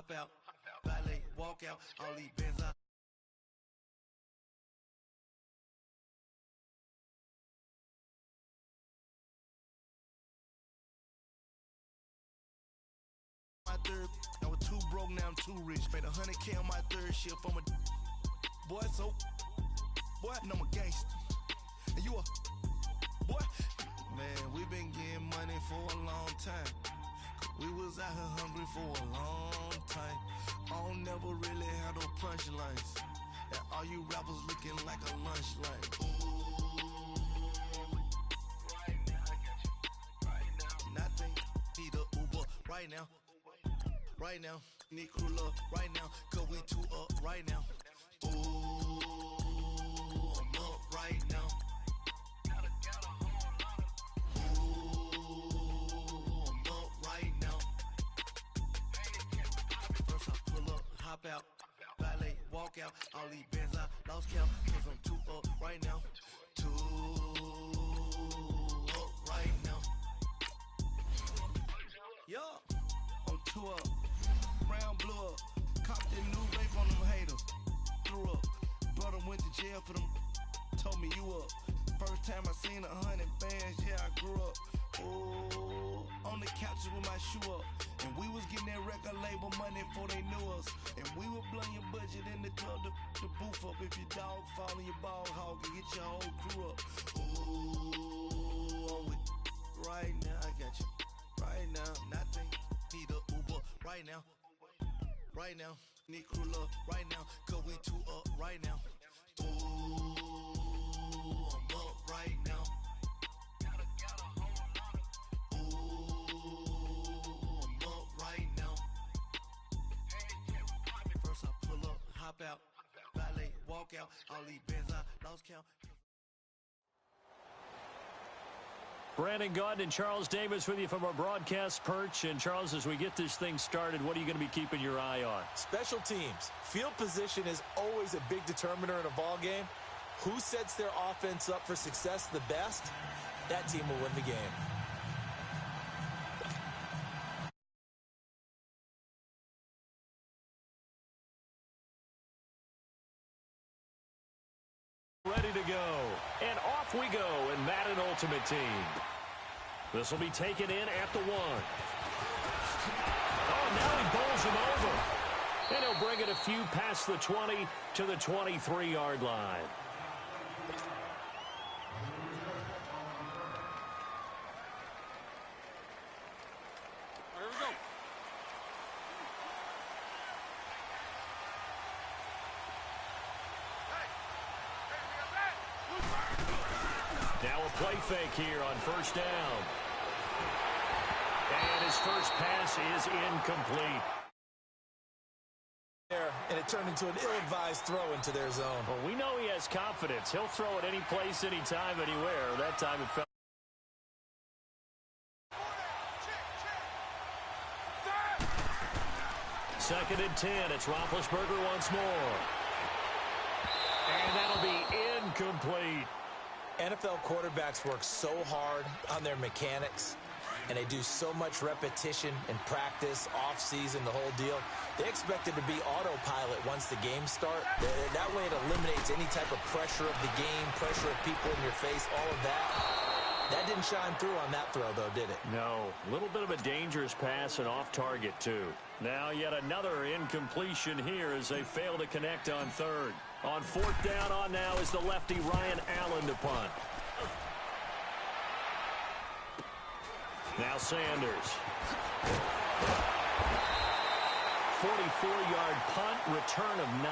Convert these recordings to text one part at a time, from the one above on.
hop out, valet, walk out, all these bands out. My third, I was too broke, now I'm too rich. Made 100K on my third shift. I'm a boy, so boy, and I'm a gangster. And you a boy, man, we been getting money for a long time. We was out here hungry for a long time. I don't never really have no punchlines. And all you rappers looking like a lunch line. Right now, I got you. Right now, nothing. Need a Uber right now. Right now, need crew love right now. Cause we two up right now. Ooh, I'm up right now. Hop out, valet, walk out, all these bands I lost count, cause I'm too up right now, too up right now. Yeah, I'm too up, brown blew up, copped that new rape on them haters, threw up, brother went to jail for them, told me you up, first time I seen 100 bands, yeah I grew up, ooh, on the couches with my shoe up. And we was getting that record label money before they knew us. And we were blowing your budget in the club to boof up. If your dog fall in your ball hog and get your whole crew up. Ooh, I'm with right now, I got you. Right now, nothing. Need a Uber right now. Right now, need crew love right now. Cause we two up right now. Ooh, I'm up right now. Hop out, valet, walk out, all these bands I lost count. Brandon Gaudin and Charles Davis with you from our broadcast perch. And Charles, as we get this thing started, what are you going to be keeping your eye on? Special teams. Field position is always a big determiner in a ball game. Who sets their offense up for success the best? That team will win the game. Ready to go. And off we go in Madden Ultimate Team. This will be taken in at the 1. Oh, now he bowls him over. And he'll bring it a few past the 20 to the 23-yard line. Play fake here on first down. And his first pass is incomplete. And it turned into an ill-advised throw into their zone. Well, we know he has confidence. He'll throw it any place, anytime, anywhere. That time it fell. Second and 10. It's Roethlisberger once more. And that'll be incomplete. NFL quarterbacks work so hard on their mechanics, and they do so much repetition and practice, off-season, the whole deal. They expect it to be autopilot once the games start. That way it eliminates any type of pressure of the game, pressure of people in your face, all of that. That didn't shine through on that throw, though, did it? No. A little bit of a dangerous pass and off target, too. Now yet another incompletion here as they fail to connect on third. On fourth down on now is the lefty Ryan Allen to punt. Now Sanders. 44-yard punt, return of 9.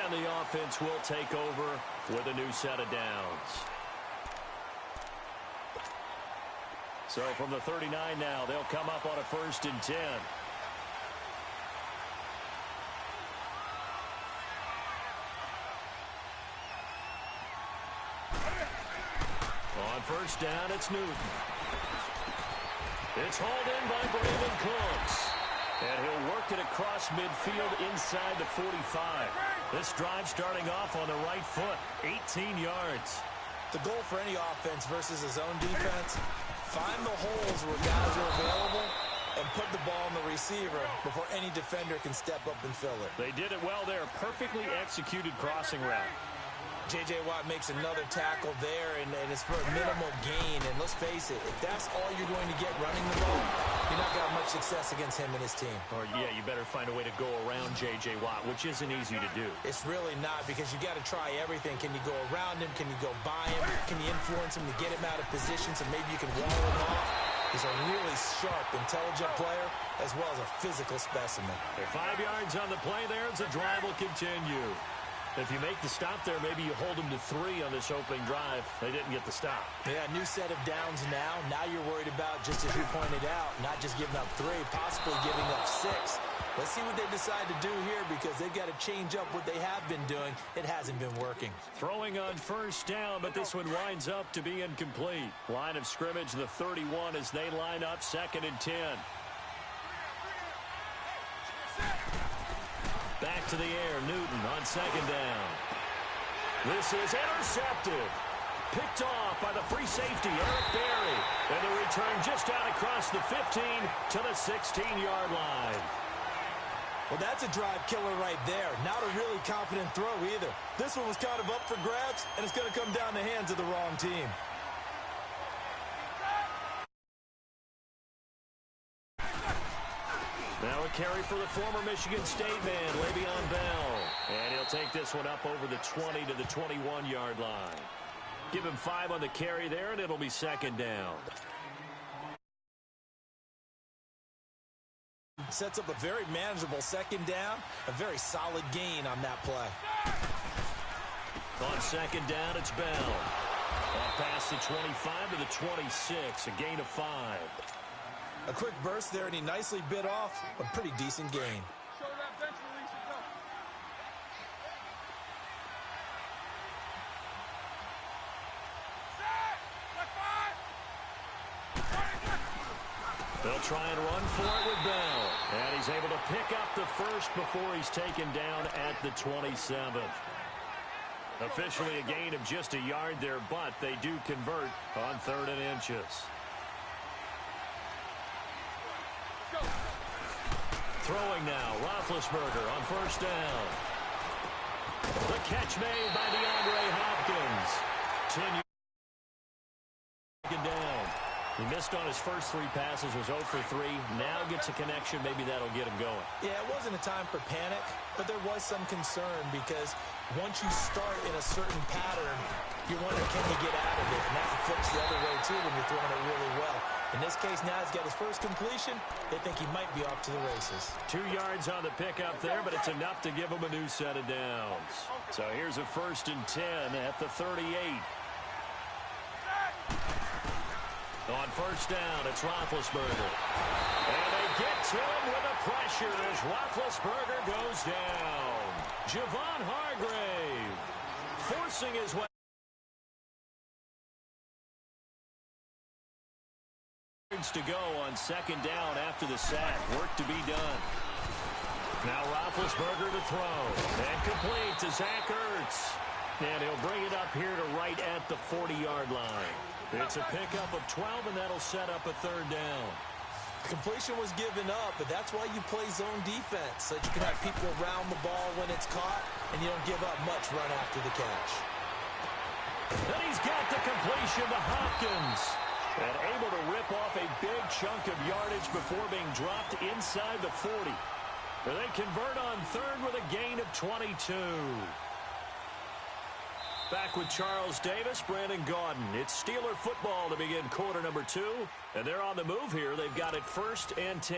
And the offense will take over with a new set of downs. So from the 39 now, they'll come up on a 1st and 10. On first down, it's Newton. It's hauled in by Brandon Cooks. And he'll work it across midfield inside the 45. This drive starting off on the right foot, 18 yards. The goal for any offense versus his own defense, find the holes where guys are available and put the ball on the receiver before any defender can step up and fill it. They did it well there. Perfectly executed crossing route. J.J. Watt makes another tackle there, and it's for a minimal gain. And let's face it, if that's all you're going to get running the ball, you're not going to have much success against him and his team. Or, yeah, you better find a way to go around J.J. Watt, which isn't easy to do. It's really not, because you got to try everything. Can you go around him? Can you go by him? Can you influence him to get him out of position so maybe you can wall him off? He's a really sharp, intelligent player, as well as a physical specimen. 5 yards on the play there as the drive will continue. If you make the stop there, maybe you hold them to 3 on this opening drive. They didn't get the stop. Yeah, new set of downs now. Now you're worried about, just as you pointed out, not just giving up 3, possibly giving up 6. Let's see what they decide to do here, because they've got to change up what they have been doing. It hasn't been working. Throwing on first down, but this one winds up to be incomplete. Line of scrimmage, the 31, as they line up 2nd and 10. Back to the air, Newton on 2nd down. This is intercepted. Picked off by the free safety, Eric Berry. And the return just out across the 15 to the 16-yard line. Well, that's a drive killer right there. Not a really confident throw either. This one was kind of up for grabs, and it's going to come down the hands of the wrong team. Now a carry for the former Michigan State man, Le'Veon Bell. And he'll take this one up over the 20 to the 21-yard line. Give him 5 on the carry there, and it'll be 2nd down. Sets up a very manageable 2nd down. A very solid gain on that play. On 2nd down, it's Bell. Up past the 25 to the 26, a gain of 5. A quick burst there, and he nicely bit off a pretty decent gain. Show that bench release and go. They'll try and run for it with Bell. And he's able to pick up the first before he's taken down at the 27. Officially a gain of just a yard there, but they do convert on 3rd and inches. Throwing now, Roethlisberger on first down. The catch made by DeAndre Hopkins. 10 down. He missed on his first 3 passes, was 0 for 3. Now gets a connection. Maybe that'll get him going. Yeah, it wasn't a time for panic, but there was some concern, because once you start in a certain pattern, you wonder, can you get out of it? And that flips the other way, too, when you're throwing it really well. In this case, now he's got his first completion. They think he might be off to the races. 2 yards on the pickup there, but it's enough to give him a new set of downs. So here's a 1st and 10 at the 38. On first down, it's Roethlisberger. And they get to him with the pressure as Roethlisberger goes down. Javon Hargrave forcing his way. To go on 2nd down after the sack. Work to be done. Now Roethlisberger to throw. And complete to Zach Ertz. And he'll bring it up here to right at the 40-yard line. It's a pickup of 12, and that'll set up a 3rd down. Completion was given up, but that's why you play zone defense, so that you can have people around the ball when it's caught, and you don't give up much run after the catch. And he's got the completion to Hopkins. And able to rip off a big chunk of yardage before being dropped inside the 40. They convert on 3rd with a gain of 22. Back with Charles Davis, Brandon Gaudin. It's Steeler football to begin quarter number 2. And they're on the move here. They've got it 1st and 10.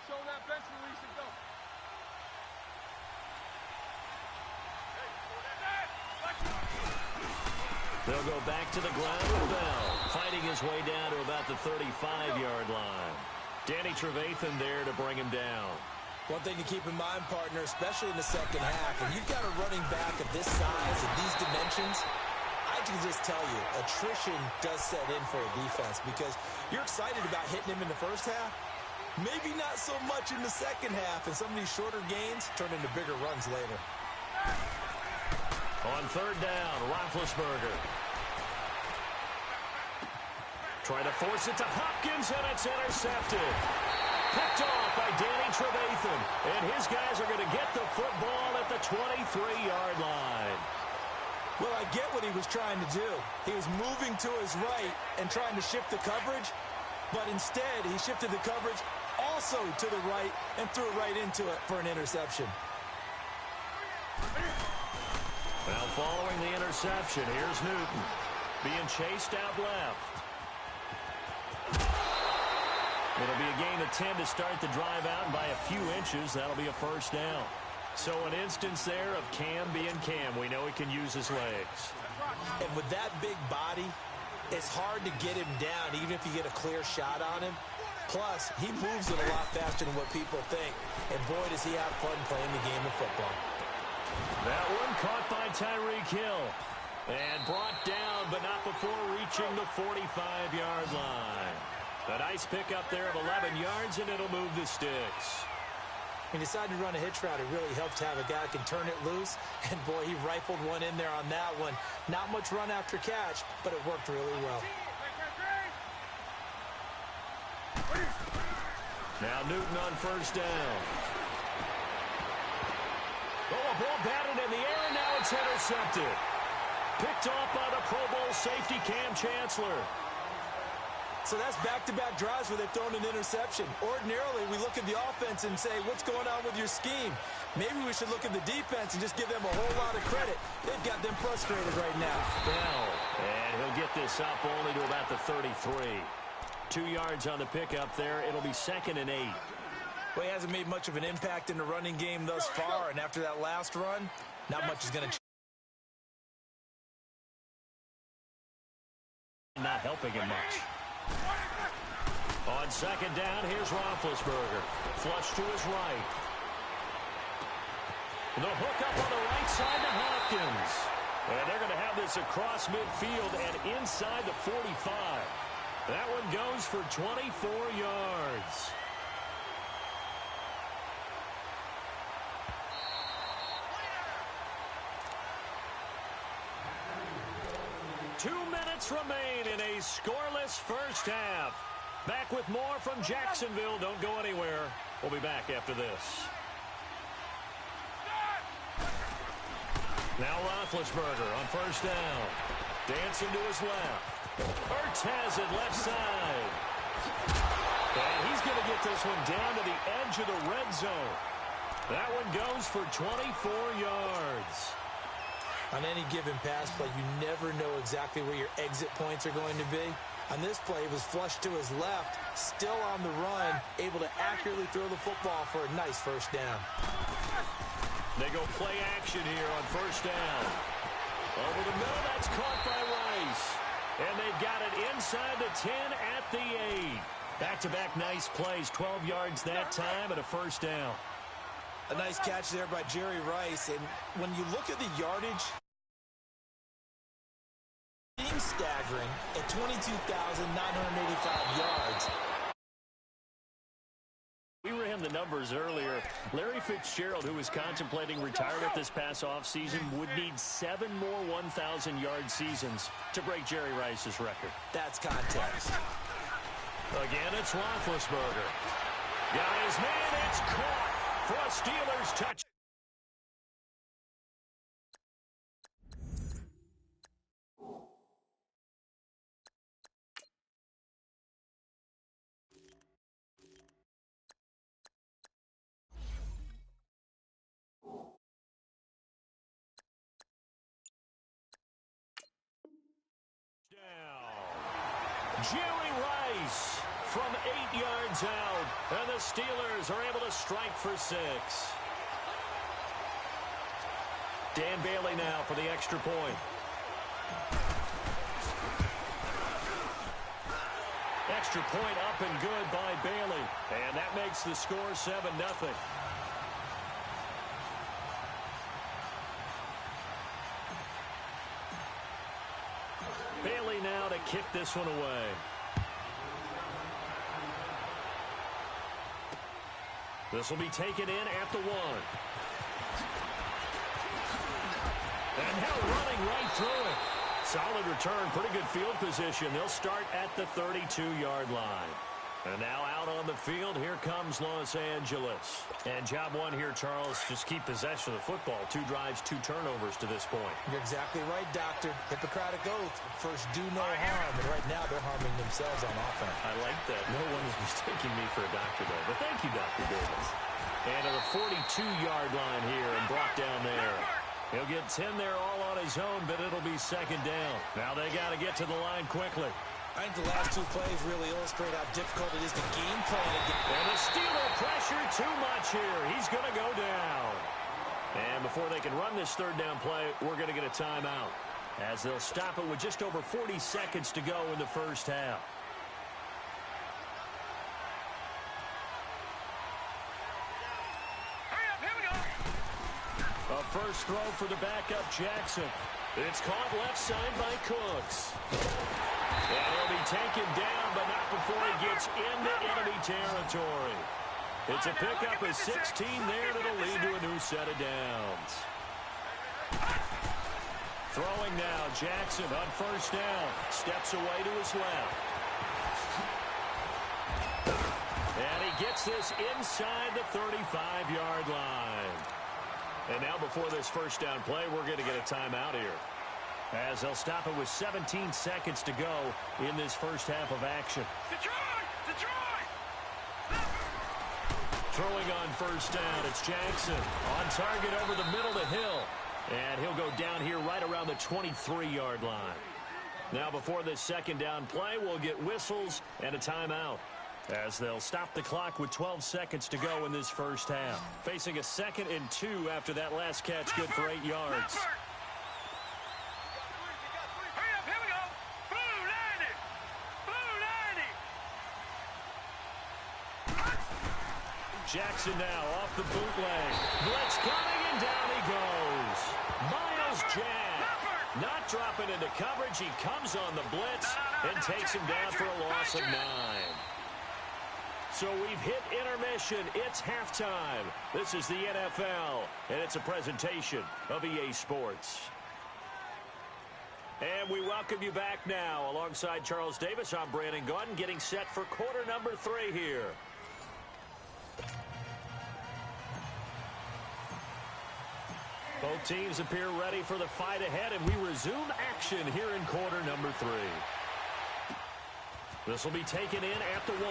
Show that bench release and go. They'll go back to the ground with Bell, fighting his way down to about the 35-yard line. Danny Trevathan there to bring him down. One thing to keep in mind, partner, especially in the second half, when you've got a running back of this size and these dimensions, I can just tell you, attrition does set in for a defense, because you're excited about hitting him in the first half, maybe not so much in the second half, and some of these shorter gains turn into bigger runs later. On 3rd down, Roethlisberger. Trying to force it to Hopkins, and it's intercepted. Picked off by Danny Trevathan. And his guys are going to get the football at the 23-yard line. Well, I get what he was trying to do. He was moving to his right and trying to shift the coverage, but instead he shifted the coverage also to the right and threw it right into it for an interception. Now following the interception, here's Newton being chased out left. It'll be a gain of 10 to start the drive out, and by a few inches, that'll be a first down. So an instance there of Cam being Cam. We know he can use his legs. And with that big body, it's hard to get him down, even if you get a clear shot on him. Plus, he moves it a lot faster than what people think. And boy, does he have fun playing the game of football. That one caught by Tyreek Hill. And brought down, but not before reaching the 45-yard line. A nice pickup there of 11 yards, and it'll move the sticks. He decided to run a hitch route. It really helped to have a guy who can turn it loose. And, boy, he rifled one in there on that one. Not much run after catch, but it worked really well. Now Newton on first down. Oh, a ball batted in the air, and now it's intercepted. Picked off by the Pro Bowl safety Cam Chancellor. So that's back-to-back drives where they've thrown an interception. Ordinarily, we look at the offense and say, what's going on with your scheme? Maybe we should look at the defense and just give them a whole lot of credit. They've got them frustrated right now. And he'll get this up only to about the 33. 2 yards on the pickup there. It'll be 2nd and 8. Well, he hasn't made much of an impact in the running game thus far, and after that last run, not much is going to change. Not helping him much. On second down, here's Roethlisberger. Flush to his right. The hook up on the right side to Hopkins. And they're going to have this across midfield and inside the 45. That one goes for 24 yards. Two minutes remain in a scoreless first half. Back with more from Jacksonville. Don't go anywhere. We'll be back after this. Now Roethlisberger on first down. Dancing to his left. Ertz has it left side. And he's going to get this one down to the edge of the red zone. That one goes for 24 yards. On any given pass play, you never know exactly where your exit points are going to be. On this play, it was flushed to his left, still on the run, able to accurately throw the football for a nice first down. They go play action here on first down. Over the middle, that's caught by Rice. And they've got it inside the 10 at the 8. Back-to-back nice plays, 12 yards that time and a first down. A nice catch there by Jerry Rice. And when you look at the yardage, seems staggering at 22,985 yards. We ran the numbers earlier. Larry Fitzgerald, who was contemplating retirement this past offseason, would need 7 more 1,000-yard seasons to break Jerry Rice's record. That's context. Again, it's Roethlisberger. Got his man, it's caught for a Steelers touch. Jerry Rice from 8 yards out, and the Steelers are able to strike for 6. Dan Bailey now for the extra point. Extra point up and good by Bailey, and that makes the score 7-0. Bailey now to kick this one away. This will be taken in at the 1. And now running right through it. solid return, pretty good field position. They'll start at the 32-yard line. And now out on the field, here comes Los Angeles. And job one here, Charles, just keep possession of the football. 2 drives, 2 turnovers to this point. You're exactly right, Doctor. Hippocratic oath. First, do no harm. And right now, they're harming themselves on offense. I like that. No one is mistaking me for a doctor, though. But thank you, Dr. Davis. And to the 42-yard line here and brought down there. He'll get 10 there all on his own, but it'll be second down. Now they got to get to the line quickly. I think the last 2 plays really illustrate how difficult it is to game plan. And the Steeler pressure too much here. He's going to go down. And before they can run this third down play, we're going to get a timeout, as they'll stop it with just over 40 seconds to go in the first half. A first throw for the backup Jackson. It's caught left side by Cooks. And he'll be taken down, but not before he gets into enemy territory. It's a pickup of 16 there that'll lead to a new set of downs. Throwing now, Jackson on first down. Steps away to his left. And he gets this inside the 35-yard line. And now before this first down play, we're going to get a timeout here, as they'll stop it with 17 seconds to go in this first half of action. Detroit! Throwing on first down, it's Jackson. On target over the middle to Hill. And he'll go down here right around the 23-yard line. Now before this second down play, we'll get whistles and a timeout, as they'll stop the clock with 12 seconds to go in this first half. Facing a 2nd and 2 after that last catch, good for 8 yards. Jackson now off the bootleg. Blitz coming, and down he goes. Miles Jack not dropping into coverage. He comes on the blitz and takes him down for a loss of 9. So we've hit intermission. It's halftime. This is the NFL, and it's a presentation of EA Sports. And we welcome you back now. Alongside Charles Davis, I'm Brandon Gaudin, getting set for quarter number 3 here. Both teams appear ready for the fight ahead, and we resume action here in quarter number 3. This will be taken in at the 1.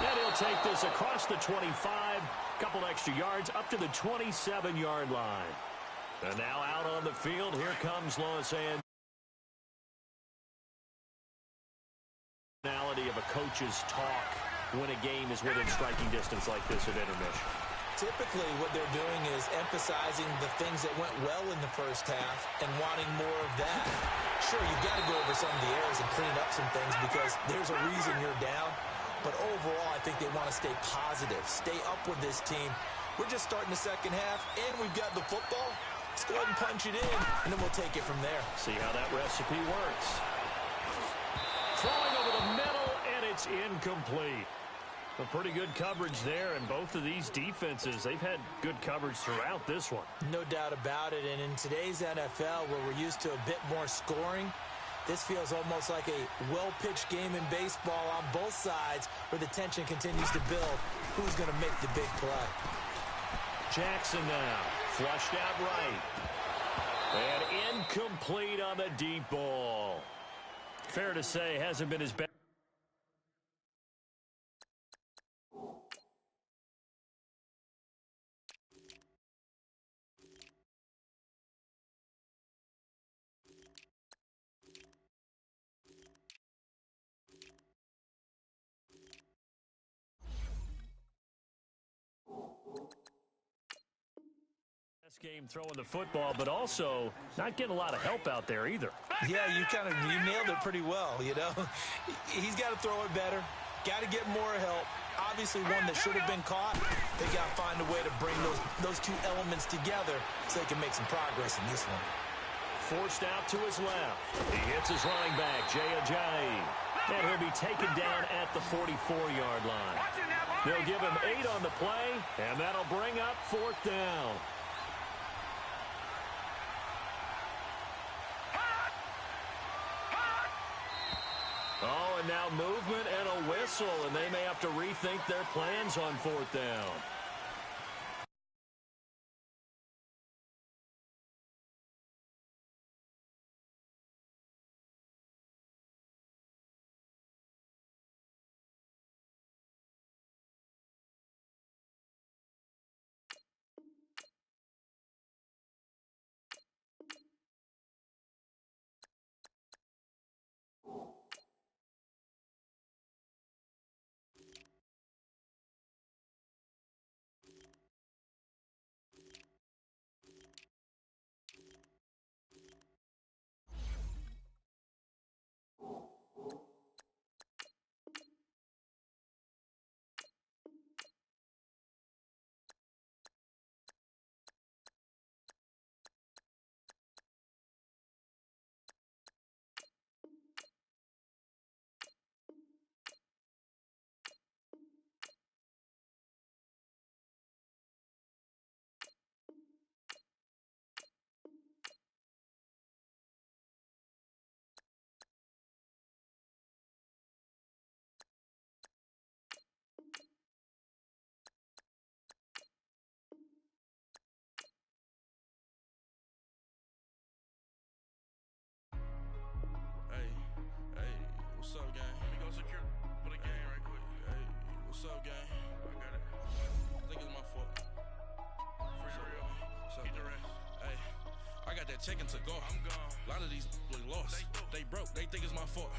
And he'll take this across the 25, couple extra yards up to the 27-yard line. And now out on the field, here comes Los Angeles. Of a coach's talk when a game is within striking distance like this at intermission. Typically, what they're doing is emphasizing the things that went well in the first half and wanting more of that. Sure, you've got to go over some of the errors and clean up some things because there's a reason you're down. But overall, I think they want to stay positive, stay up with this team. We're just starting the second half, and we've got the football. Let's go ahead and punch it in, and then we'll take it from there. See how that recipe works. Throwing over the middle, and it's incomplete. A pretty good coverage there, and both of these defenses, they've had good coverage throughout this one. No doubt about it, and in today's NFL, where we're used to a bit more scoring, this feels almost like a well-pitched game in baseball on both sides where the tension continues to build. Who's going to make the big play? Jackson now, flushed out right. And incomplete on the deep ball. Fair to say, hasn't been his best. Game throwing the football, but also not getting a lot of help out there either. Yeah, you nailed it pretty well, you know. He's got to throw it better, got to get more help. Obviously one that should have been caught. They got to find a way to bring those two elements together so they can make some progress in this one. Forced out to his left. He hits his running back, Jay Ajayi. And he'll be taken down at the 44-yard line. They'll give him 8 on the play, and that'll bring up 4th down. and now movement and a whistle, and they may have to rethink their plans on fourth down. What's up, gang? Let me go secure for the game right quick. Hey, what's up, gang? I got it. I think it's my fault. For real. What's up, keep the rest. Hey, I got that chicken to go. I'm gone. A lot of these look lost. They broke. They think it's my fault.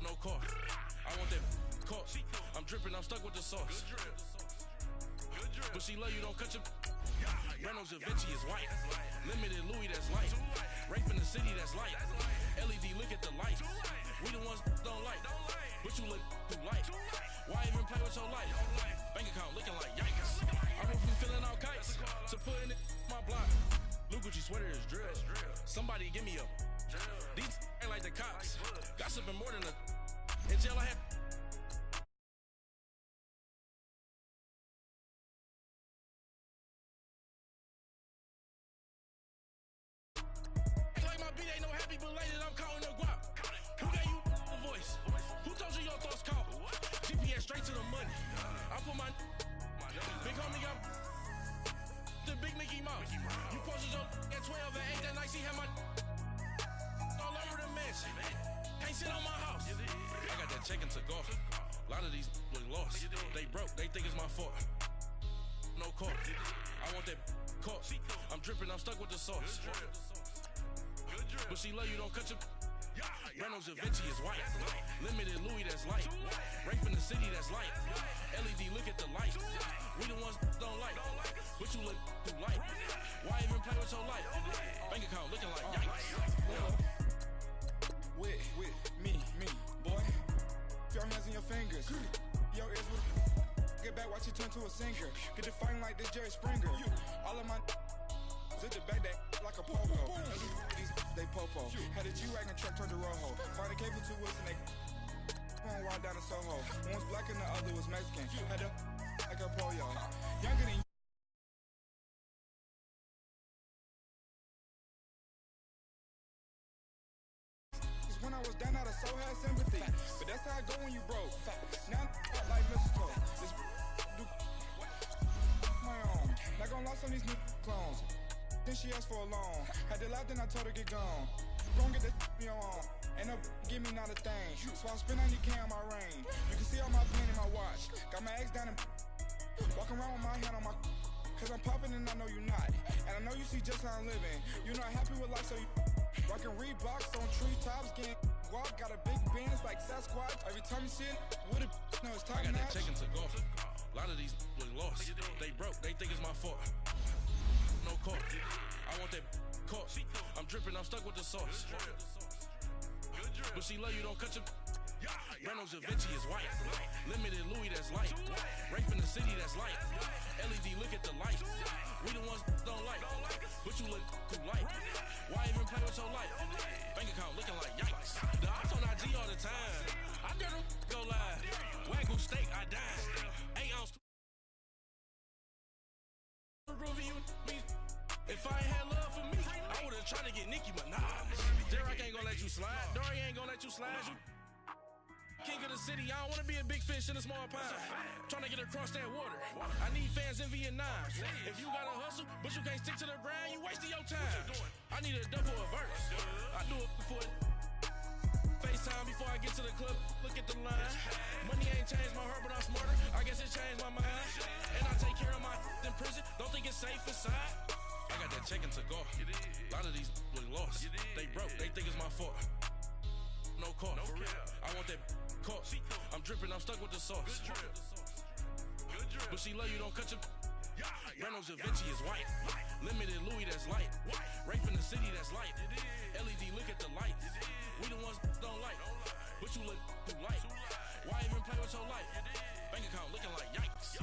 No car. I want that caught. I'm dripping. I'm stuck with the sauce. Good drip. Good drip. But she love you. Don't cut your. Reynolds Da Vinci is white. Limited Louis, that's light. Rape in the city, that's light. LED, look at the light. We the ones don't like. But you look too light. Why even play with your life? Bank account looking like yikes. I went from feeling all kites to putting it in my block. Blue Gucci sweater is drill. Somebody give me a. These ain't like the cops. Gossiping more than a. In jail I had. Ain't no happy belated, I'm counting the guap. Who gave you a voice? Who told you your thoughts count? GPS straight to the money. I put my big homie got the big Mickey Mouse. You posted your at 12 and 8 that night, she had my all over the mansion. Can't sit on my house. I got that chicken to go. A lot of these look lost. They broke, they think it's my fault. No car. I want that caught. I'm dripping, I'm stuck with the sauce. But she love you, don't cut your. Reynolds Da Vinci is white. Limited Louis, that's light. Rape in the city, that's light. LED, look at the light. We the ones don't like. But you look too light. Why even play with your life? Bank account looking like yikes. With me, boy. Your hands and your fingers. Your ears will get back, watch it turn to a singer. Get the fighting like this Jerry Springer. All of my zip the back that like a pogo. They popo. Had a G-Wagon truck turned to Rojo. Find a cable 2 wheels and they going wild down in Soho. One was black and the other was Mexican. Had a like a pollo. Younger than when I was down out of so had sympathy. But that's how I go when you broke. Now I'm like mistletoe. This do my own. Not gonna lie on these new clones. Then she asked for a loan. Had to laugh, then I told her get gone. Gon' get that me on. Ain't no give me not a thing. So I spin 90K on my range. You can see all my pain in my watch. Got my ex down and walking around with my hand on my. Cause I'm popping and I know you not. And I know you see just how I'm living. You're not happy with life, so you rockin' Reeboks on treetops, getting walk. Got a big bands like Sasquatch. Every time you see it, with it, no, it's top I got notch. that chicken to go. A lot of these look lost. They broke, they think it's my fault. No car. I want that caught. I'm dripping, I'm stuck with the sauce. But she love you, don't cut your. Reynolds Da Vinci is white. Limited Louis, that's light. Rape in the city, that's light. LED, look at the light. We the ones don't like. But you look too light. Why even play with your life? Bank account looking like yikes. The ops on IG all the time. I dare them go live. Wagyu steak, I died. 8 ounce. If I ain't had love for me, I would've tried to get Nicki Minaj. J-Rock ain't gonna let you slide. Dory ain't gonna let you slide. king of the city. I don't want to be a big fish in a small pond. Trying to get across that water. I need fans in Vietnam. If you got to hustle, but you can't stick to the grind, you wasting your time. I need a double a verse. I do it for FaceTime before I get to the club. Look at the line. Money ain't changed my heart, but I'm smarter. I guess it changed my mind. And I take care of my in prison. Don't think it's safe inside. I got that check to go. A lot of these look lost. They broke. They think it's my fault. No call. For real. I want that caught. I'm dripping. I'm stuck with the sauce. But she love you. Don't cut your. Reynolds Da Vinci is white. Limited Louis that's light. Rape in the city that's light. LED look at the lights. We the ones don't like. But you look too light. Why even play with your life? Bank account looking like yikes.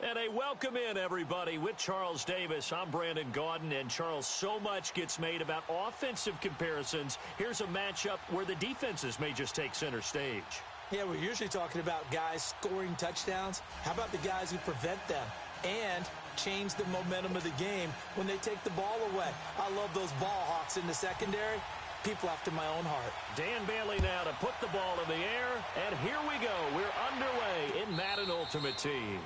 And a welcome in, everybody, with Charles Davis. I'm Brandon Gaudin, and Charles, so much gets made about offensive comparisons. Here's a matchup where the defenses may just take center stage. Yeah, we're usually talking about guys scoring touchdowns. How about the guys who prevent them and change the momentum of the game when they take the ball away? I love those ball hawks in the secondary. People after my own heart. Dan Bailey now to put the ball in the air, and here we go. We're underway in Madden Ultimate Team.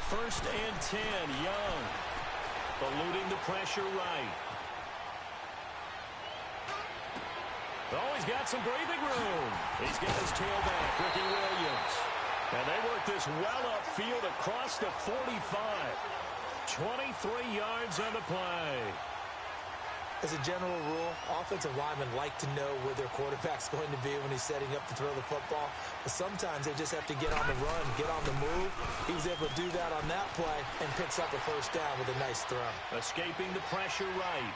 First and 10, Young. Eluding the pressure right. Oh, he's got some breathing room. He's got his tailback, Ricky Williams. And they work this well upfield across the 45. 23 yards on the play. As a general rule, offensive linemen like to know where their quarterback's going to be when he's setting up to throw the football. But sometimes they just have to get on the run, get on the move. He was able to do that on that play and picks up a first down with a nice throw. Escaping the pressure right.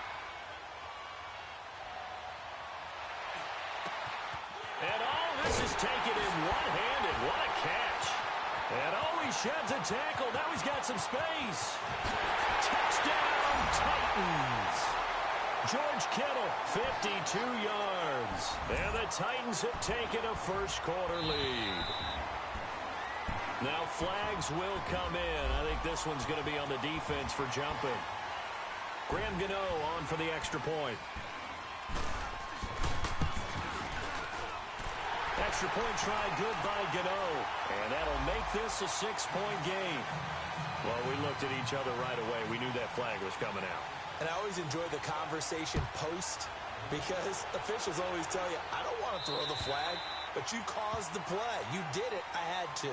And this is taken in one-handed. What a catch. And he sheds a tackle. Now he's got some space. Touchdown, Titans. George Kittle, 52 yards. And the Titans have taken a first-quarter lead. Now flags will come in. I think this one's going to be on the defense for jumping. Graham Gano on for the extra point. Extra point try good by Gano. And that'll make this a 6-point game. Well, we looked at each other right away. We knew that flag was coming out. And I always enjoy the conversation post because officials always tell you, I don't want to throw the flag, but you caused the play. You did it. I had to.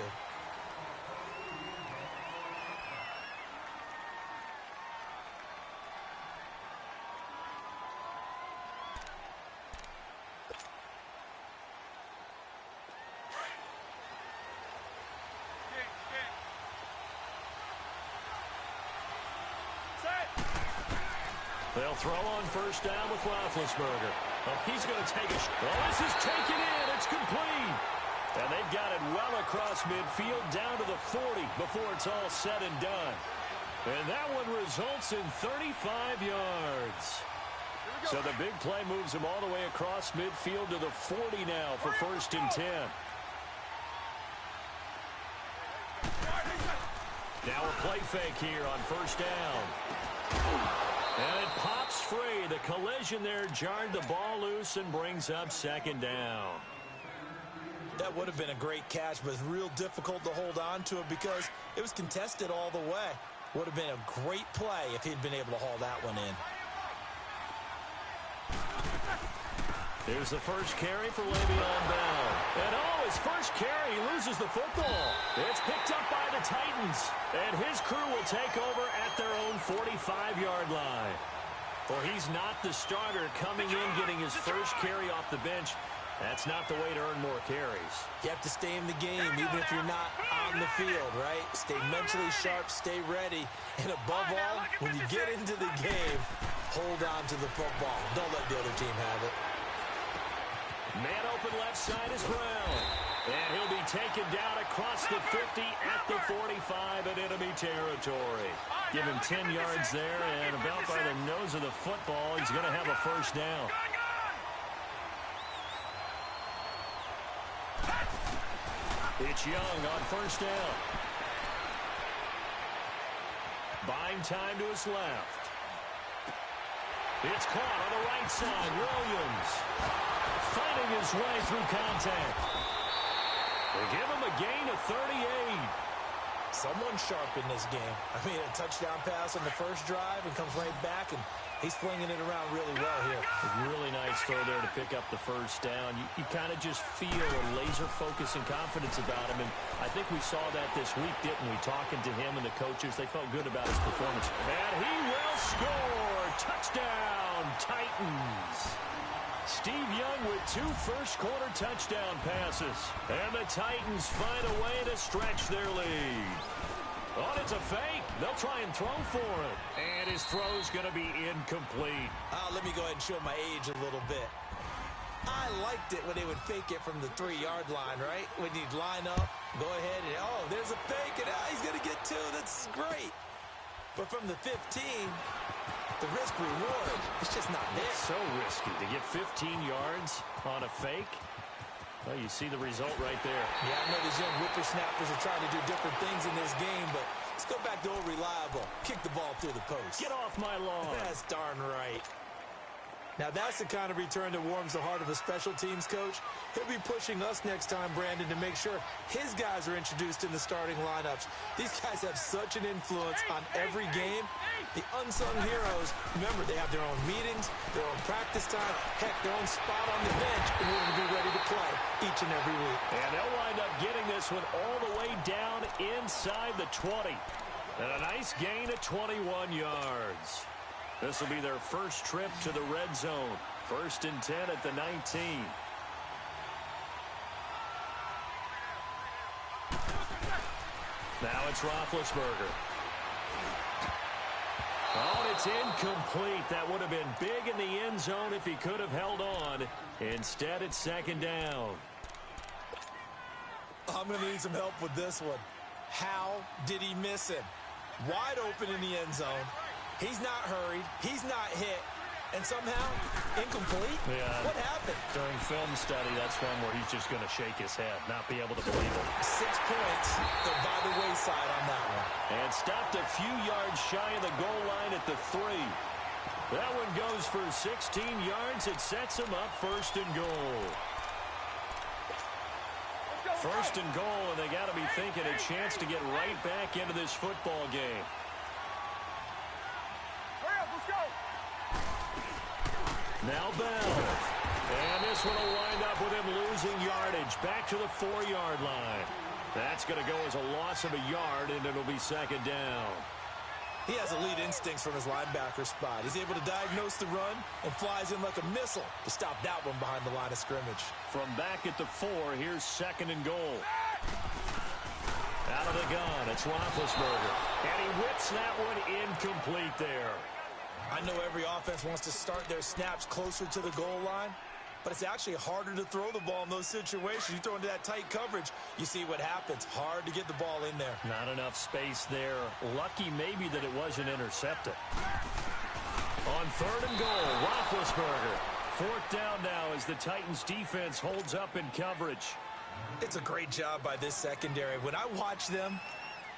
They'll throw on first down with Roethlisberger. Oh, he's going to take a shot. Oh, this is taken in. It's complete. And they've got it well across midfield down to the 40 before it's all said and done. And that one results in 35 yards. So the big play moves him all the way across midfield to the 40 now for first and 10. Now a play fake here on first down. And it pops free. The collision there jarred the ball loose and brings up second down. That would have been a great catch, but it's real difficult to hold on to it because it was contested all the way. Would have been a great play if he'd been able to haul that one in. Here's the first carry for Le'Veon Bell. And his first carry, he loses the football. It's picked up by the Titans. And his crew will take over at their own 45-yard line. Well, he's not the starter coming in, getting his first carry off the bench. That's not the way to earn more carries. You have to stay in the game, even if you're not on the field, right? Stay mentally sharp, stay ready, and above all, when you get into the game, hold on to the football. Don't let the other team have it. Man open left side is Brown. And he'll be taken down across the 50 at the 45 in enemy territory. Give him 10 yards there, and about by the nose of the football, he's going to have a first down. It's Young on first down. Buying time to his left. It's caught on the right side. Williams fighting his way through contact. They give him a gain of 38. Someone sharp in this game. I mean, a touchdown pass on the first drive and comes right back, and he's flinging it around really well here. A really nice throw there to pick up the first down. You kind of just feel a laser focus and confidence about him, and I think we saw that this week, didn't we? Talking to him and the coaches, they felt good about his performance. And he will score! Touchdown, Titans! Steve Young with 2 first-quarter touchdown passes. And the Titans find a way to stretch their lead. Oh, it's a fake. They'll try and throw for it. And his throw's going to be incomplete. Let me go ahead and show my age a little bit. I liked it when they would fake it from the 3-yard line, right? When you'd line up, go ahead and, oh, there's a fake, and he's going to get 2. That's great. But from the 15, the risk-reward, it's just not there. It's so risky to get 15 yards on a fake. Well, you see the result right there. Yeah, I know these young whippersnappers are trying to do different things in this game, but let's go back to old reliable. Kick the ball through the post. Get off my lawn. That's darn right. Now, that's the kind of return that warms the heart of a special teams coach. He'll be pushing us next time, Brandon, to make sure his guys are introduced in the starting lineups. These guys have such an influence on every game. The unsung heroes, remember, they have their own meetings, their own practice time, heck, their own spot on the bench in order to be ready to play each and every week. And they'll wind up getting this one all the way down inside the 20. And a nice gain of 21 yards. This will be their first trip to the red zone. 1st and 10 at the 19. Now it's Roethlisberger. Oh, it's incomplete. That would have been big in the end zone if he could have held on. Instead, it's 2nd down. I'm going to need some help with this one. How did he miss him? Wide open in the end zone. He's not hurried. He's not hit. And somehow, incomplete? Yeah. What happened? During film study, that's one where he's just going to shake his head, not be able to believe it. 6 points. They're by the wayside on that one. And stopped a few yards shy of the goal line at the 3. That one goes for 16 yards. It sets him up 1st and goal. 1st and goal, and they got to be thinking a chance to get right back into this football game. Now Bell. And this one will wind up with him losing yardage back to the 4-yard line. That's going to go as a loss of a yard, and it'll be 2nd down. He has elite instincts from his linebacker spot. He's able to diagnose the run and flies in like a missile to stop that one behind the line of scrimmage. From back at the 4, here's 2nd and goal. Out of the gun, it's Roethlisberger. And he whips that one incomplete there. I know every offense wants to start their snaps closer to the goal line, but it's actually harder to throw the ball in those situations. You throw into that tight coverage, you see what happens. Hard to get the ball in there. Not enough space there. Lucky maybe that it wasn't intercepted. On 3rd and goal, Roethlisberger. 4th down now as the Titans defense holds up in coverage. It's a great job by this secondary. When I watch them,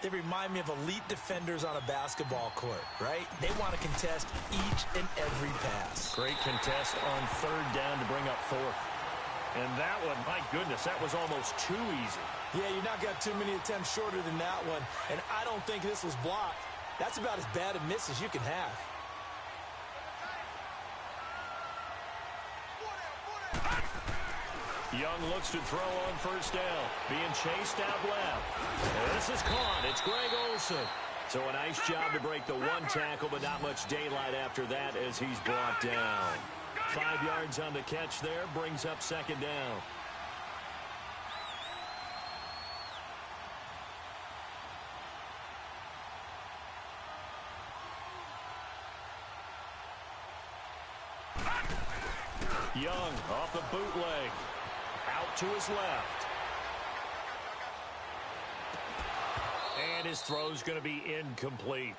they remind me of elite defenders on a basketball court, right? They want to contest each and every pass. Great contest on 3rd down to bring up 4th. And that one, my goodness, that was almost too easy. Yeah, you're not got too many attempts shorter than that one. And I don't think this was blocked. That's about as bad a miss as you can have. Young looks to throw on 1st down. Being chased out left. And this is caught. It's Greg Olsen. So a nice job to break the 1 tackle, but not much daylight after that as he's brought down. 5 yards on the catch there, brings up second down. Young off the bootleg. Out to his left. And his throw's going to be incomplete.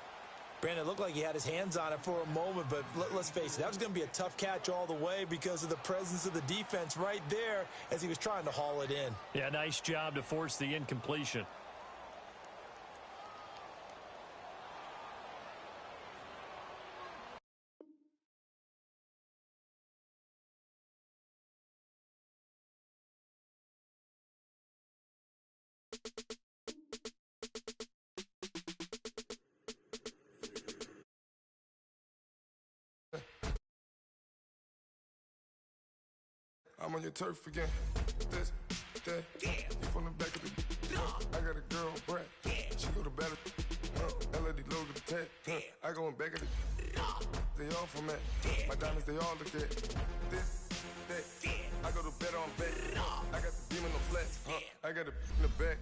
Brandon, it looked like he had his hands on it for a moment, but let's face it, that was going to be a tough catch all the way because of the presence of the defense right there as he was trying to haul it in. Yeah, nice job to force the incompletion. I'm on your turf again. This, that, you from the back of the. I got a girl, Brad. She go to battle. LED logo the tag. I go in back of the. They all from that. My diamonds, they all look at. This, that. I go to bet on bet. I got the demon on flat. I got it in the back.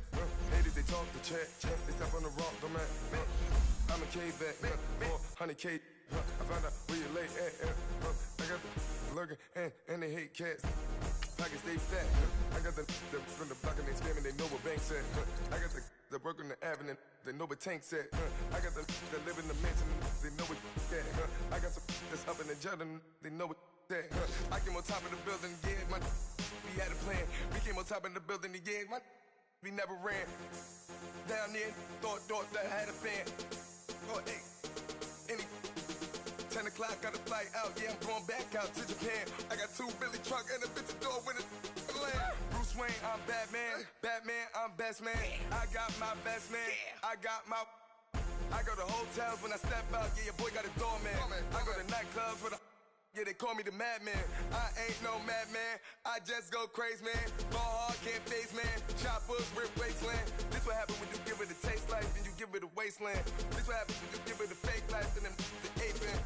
Ladies, they talk the chat. They step on the rock, the man. I'm a K back. 400K. I found out where you lay at. I got the lurking and they hate cats. Pockets stay fat. I got the from the block and they scamming, they know what banks at. I got the work on the avenue, they know what tanks at. I got the live in the mansion, they know what that. I got some that's up in the Jordan, they know what that. I came on top of the building, yeah, we had a plan. We came on top of the building, yeah, we never ran. Down there, thought that I had a fan. Oh, hey, any 10 o'clock, got a flight out, yeah, I'm going back out to Japan. I got 2 Billy truck and a bitch door with a land. Bruce Wayne, I'm Batman. Batman, I'm best man. I got my best man. I got my. I go to hotels when I step out, yeah, your boy got a doorman. I go to nightclubs with a. Yeah, they call me the madman. I ain't no madman. I just go crazy, man. Ball hard, can't face, man. Choppers, rip wasteland. This what happen when you give it a taste life and you give it a wasteland. This what happen when you give it a fake life and then the ape in.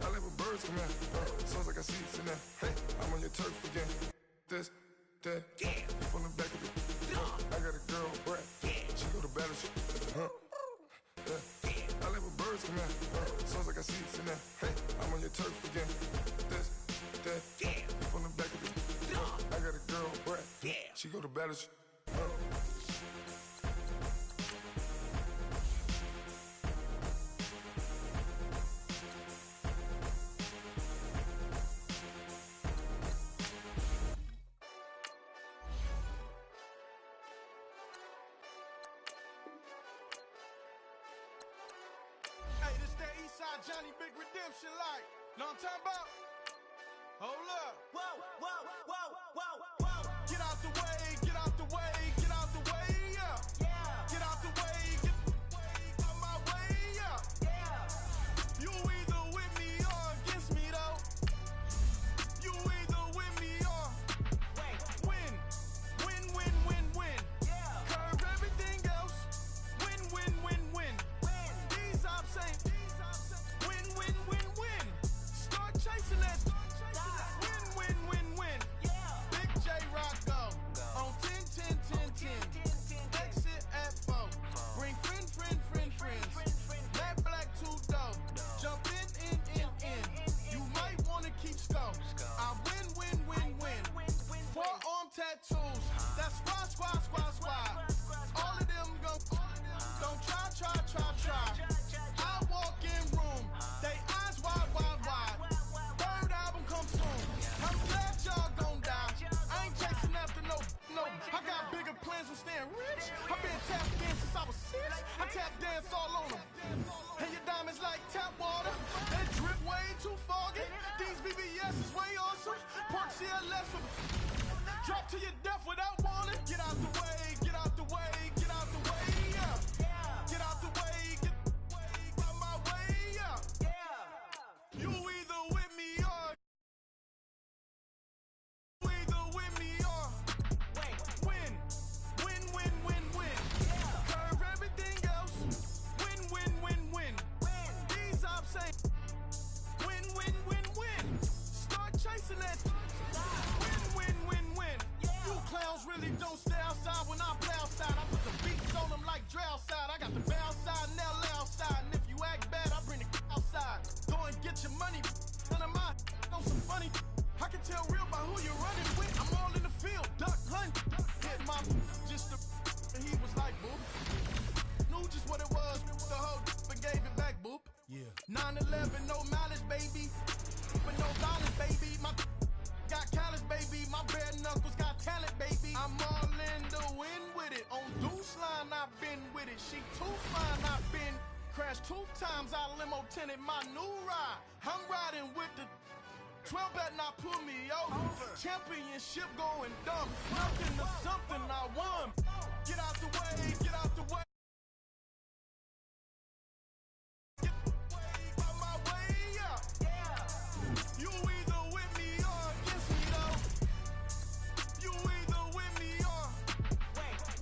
I live with birds come in. Sounds like I see it in there. Hey, I'm on your turf again. This, that, you from the back of the. I got a girl, Brad. She go to battle. I live with birds come in. Sounds like I see it in there. Hey, I'm on your turf again. This, that, you from the back of the. I got a girl, Brad. She go to battle. Hey, this that Eastside Johnny Big Redemption like. Know what I'm talking about? Hold up. Whoa, whoa, whoa, whoa, whoa. Get out the way, get out the way, get out the way, yeah. Get out the way, get out my way, yeah. You either with me or against me, though. You either with me or win. Win, win, win, win. Curve everything else. Win, win, win, win. These ops ain't. Win, win, win, win. Start chasing that. Win, win, win, win. Big J Rocco on 10, 10, 10, 10. Exit at 4. Bring friend, friend, friend, friends. Black, black, 2 dough. Jump in. You might wanna keep score. I win, win, win, win. 4 arm tattoos. That's squad. All of them go. Don't try. I walk in room. They eyes wide. Third album come soon. I'm glad y'all gon' die. I ain't chasing after no. I got bigger plans than staying rich. I been tap dance since I was 6. I tap dance all on them. And your diamonds like tap water. That drip way too foggy. These BBS is way awesome. Park CLS from. Drop to your death without warning. Get out the way, get out the way, get out the way, yeah. Get out the way, get out my way, yeah. You either with me or win. Win, win, win, win. Curve everything else. Win, win, win, win. These ops ain't. Win, win, win, win. when I play outside. I put the beats on them like Dre outside. I got the bay outside and LA outside. And if you act bad, I bring the outside. Go and get your money. None of my on some funny. I can tell real by who you're running with. I'm all in the field, duck hunt. Hit my just the and he was like, boop. Knew just what it was. The whole and gave it back, boop. Yeah. 9/11, no mileage, baby. But no dollars, baby. My got callous, baby. My bare knuckles got talent, baby. I'm all in the wind with it. On Deuce line, I've been with it. She too fine, I've been crashed 2 times. I limo tinted my new ride. I'm riding with the 12 better not pull me over. Championship going dumb. Nothing to something I won. Get out the way, get out the way. Get out my way, yeah. You either with me or against me, though. You either with me or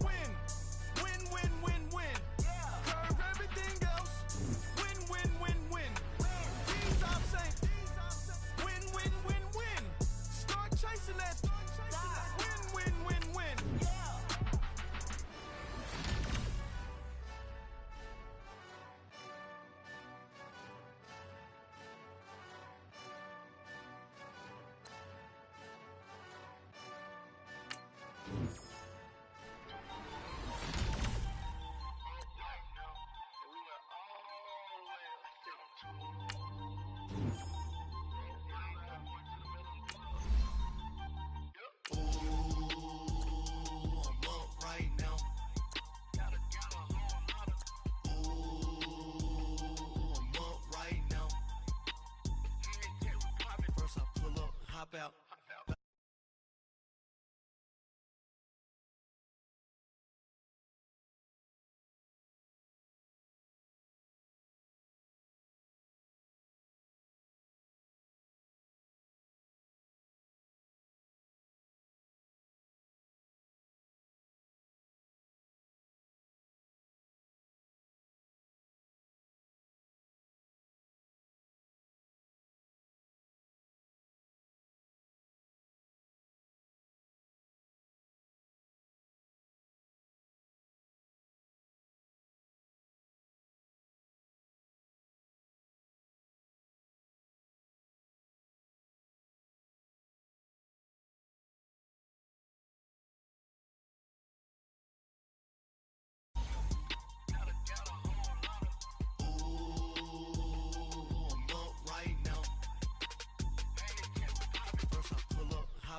win. Win, win, win, win. Curve everything else. Win, win, win, win. These I'm saying. Win, win, win, win. Start chasing that. Win, win, win, win.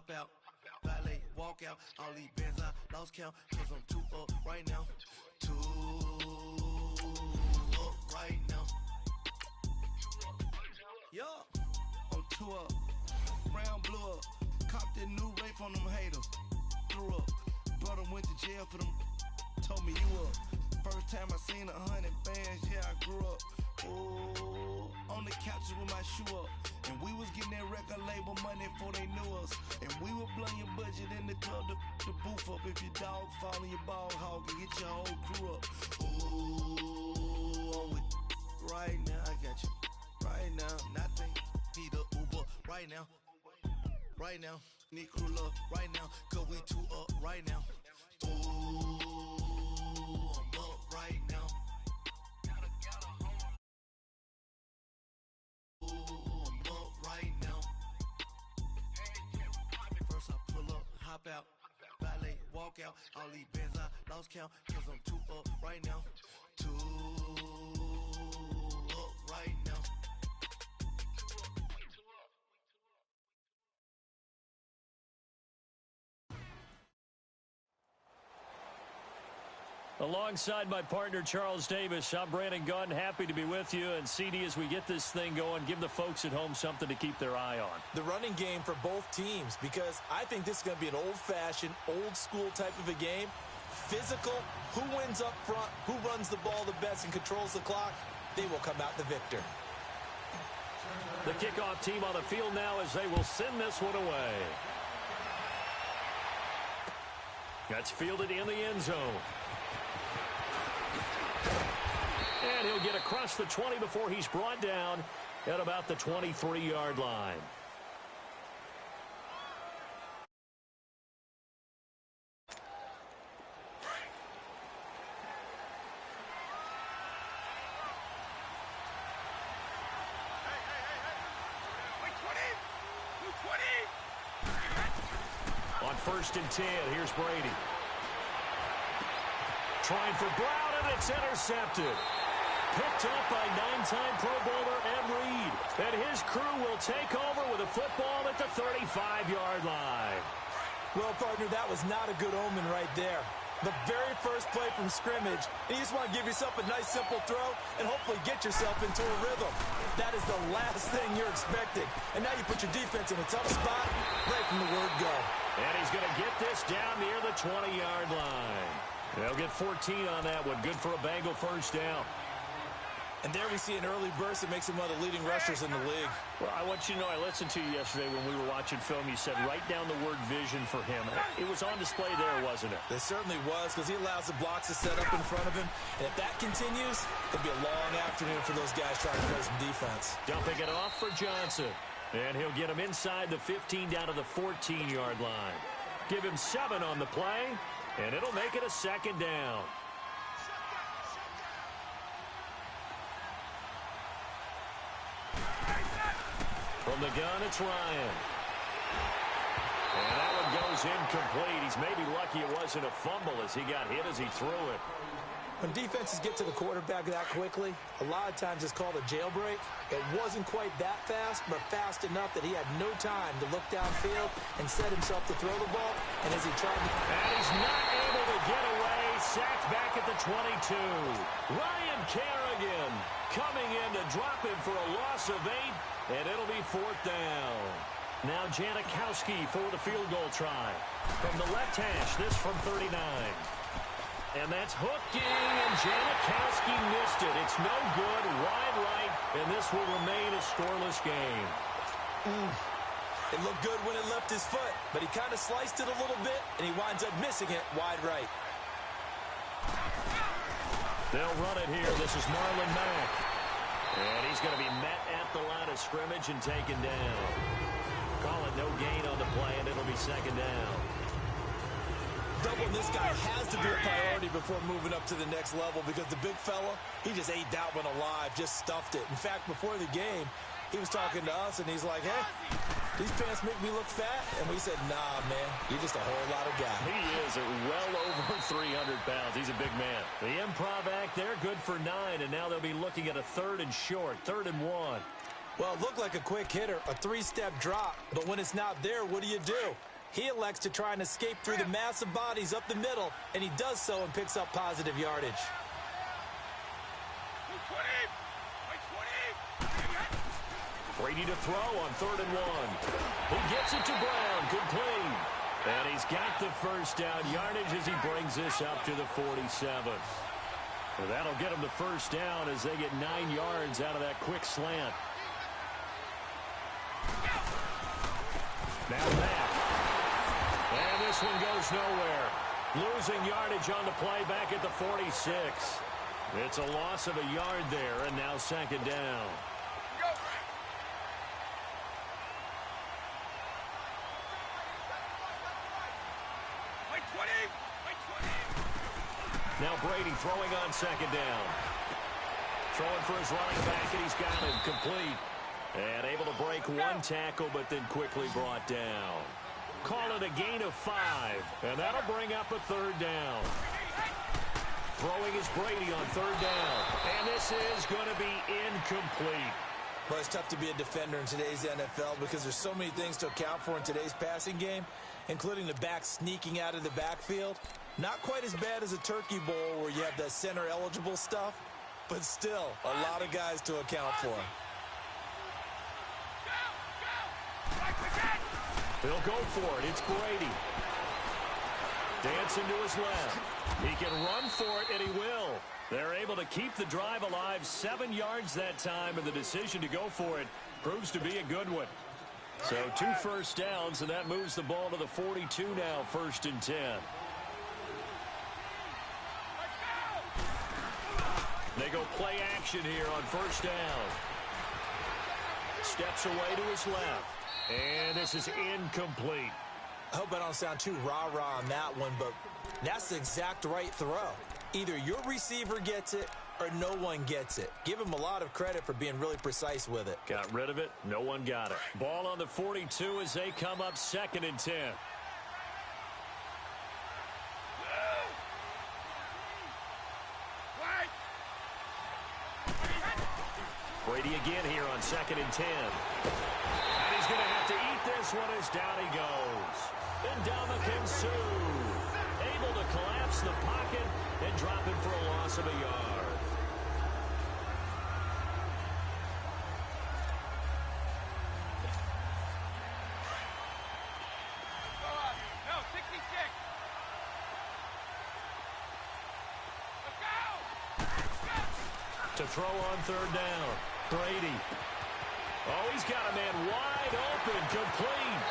Out. Out, valet, walk out, all these bands I lost count, cause I'm 2 up right now, 2 up right now, yeah, I'm 2 up, round blew up, copped that new rape on them haters, threw up, brother went to jail for them, told me you up, first time I seen 100 bands, yeah I grew up, ooh, on the couches with my shoe up. And we was getting that record label money before they knew us. And we were blowing your budget in the club to boof up. If your dog fall in your ball hog and get your whole crew up. Ooh, I'm with right now. I got you right now. Nothing. Need a Uber right now. Right now. Need crew love right now. Cause we 2 up right now. Ooh, I'm up right now. Out, valet, walk out, all these bands I lost count, cause I'm 2 up right now, 2 up right now. Alongside my partner, Charles Davis, I'm Brandon Gunn. Happy to be with you. And, CD, as we get this thing going, give the folks at home something to keep their eye on. The running game for both teams, because I think this is going to be an old-fashioned, old-school type of a game. Physical, who wins up front, who runs the ball the best and controls the clock, they will come out the victor. The kickoff team on the field now as they will send this one away. That's fielded in the end zone. And he'll get across the 20 before he's brought down at about the 23-yard line. 1st and 10. Here's Brady. Trying for Brown, and it's intercepted. Picked up by 9-time Pro Bowler Ed Reed. And his crew will take over with a football at the 35-yard line. Well, partner, that was not a good omen right there. The very first play from scrimmage, and you just want to give yourself a nice, simple throw and hopefully get yourself into a rhythm. That is the last thing you're expecting. And now you put your defense in a tough spot right from the word go. And he's going to get this down near the 20-yard line. They'll get 14 on that one. Good for a Bengal first down. And there we see an early burst that makes him one of the leading rushers in the league. Well, I want you to know, I listened to you yesterday when we were watching film. You said write down the word vision for him. It was on display there, wasn't it? It certainly was, because he allows the blocks to set up in front of him. And if that continues, it'll be a long afternoon for those guys trying to play some defense. Dumping it off for Johnson. And he'll get him inside the 15 down to the 14-yard line. Give him 7 on the play, and it'll make it a 2nd down. From the gun, it's Ryan. And that one goes incomplete. He's maybe lucky it wasn't a fumble as he got hit as he threw it. When defenses get to the quarterback that quickly, a lot of times it's called a jailbreak. It wasn't quite that fast, but fast enough that he had no time to look downfield and set himself to throw the ball. And as he tried to... And he's not able to get away. Sacked back at the 22. Ryan Kerrigan coming in to drop him for a loss of 8, and it'll be 4th down. Now Janikowski for the field goal try. From the left hash, this from 39. And that's hooking, and Janikowski missed it. It's no good, wide right, and this will remain a scoreless game. It looked good when it left his foot, but he kind of sliced it a little bit, and he winds up missing it wide right. They'll run it here. This is Marlon Mack. And he's going to be met at the line of scrimmage and taken down. Call it no gain on the play, and it'll be 2nd down. Doubling this guy has to be a priority before moving up to the next level, because the big fella, he just ate that one alive, just stuffed it. In fact, before the game, he was talking to us, and he's like, hey, these pants make me look fat. And we said, nah, man, you're just a whole lot of guy. He is well over 300 pounds. He's a big man. The improv act there, good for 9, and now they'll be looking at a 3rd and short, 3rd and 1. Well, it looked like a quick hitter, a 3-step drop, but when it's not there, what do? He elects to try and escape through the massive bodies up the middle, and he does so and picks up positive yardage. Brady to throw on 3rd and 1. He gets it to Brown, complete. And he's got the first down yardage as he brings this up to the 47. Well, that'll get him the first down as they get 9 yards out of that quick slant. Now back. And this one goes nowhere. Losing yardage on the play back at the 46. It's a loss of a yard there, and now 2nd down. Now Brady throwing on 2nd down. Throwing for his running back, and he's got him complete. And able to break 1 tackle, but then quickly brought down. Call it a gain of 5, and that'll bring up a 3rd down. Throwing is Brady on 3rd down, and this is going to be incomplete. Well, it's tough to be a defender in today's NFL because there's so many things to account for in today's passing game, including the back sneaking out of the backfield. Not quite as bad as a turkey bowl where you have that center-eligible stuff, but still a lot of guys to account for. They'll go for it. It's Brady. Dancing to his left. He can run for it, and he will. They're able to keep the drive alive. 7 yards that time, and the decision to go for it proves to be a good one. So 2 first downs, and that moves the ball to the 42 now, 1st and 10. They go play action here on 1st down. Steps away to his left. And this is incomplete. I hope I don't sound too rah-rah on that one, but that's the exact right throw. Either your receiver gets it or no one gets it. Give him a lot of credit for being really precise with it. Got rid of it. No one got it. Ball on the 42 as they come up 2nd and 10. Brady again here on 2nd and 10. And he's going to have to eat this one as down he goes. Ndamukong Suh able to collapse the pocket and drop it for a loss of a yard. No, 66. To throw on 3rd down. Brady. Oh, he's got a man wide open, complete.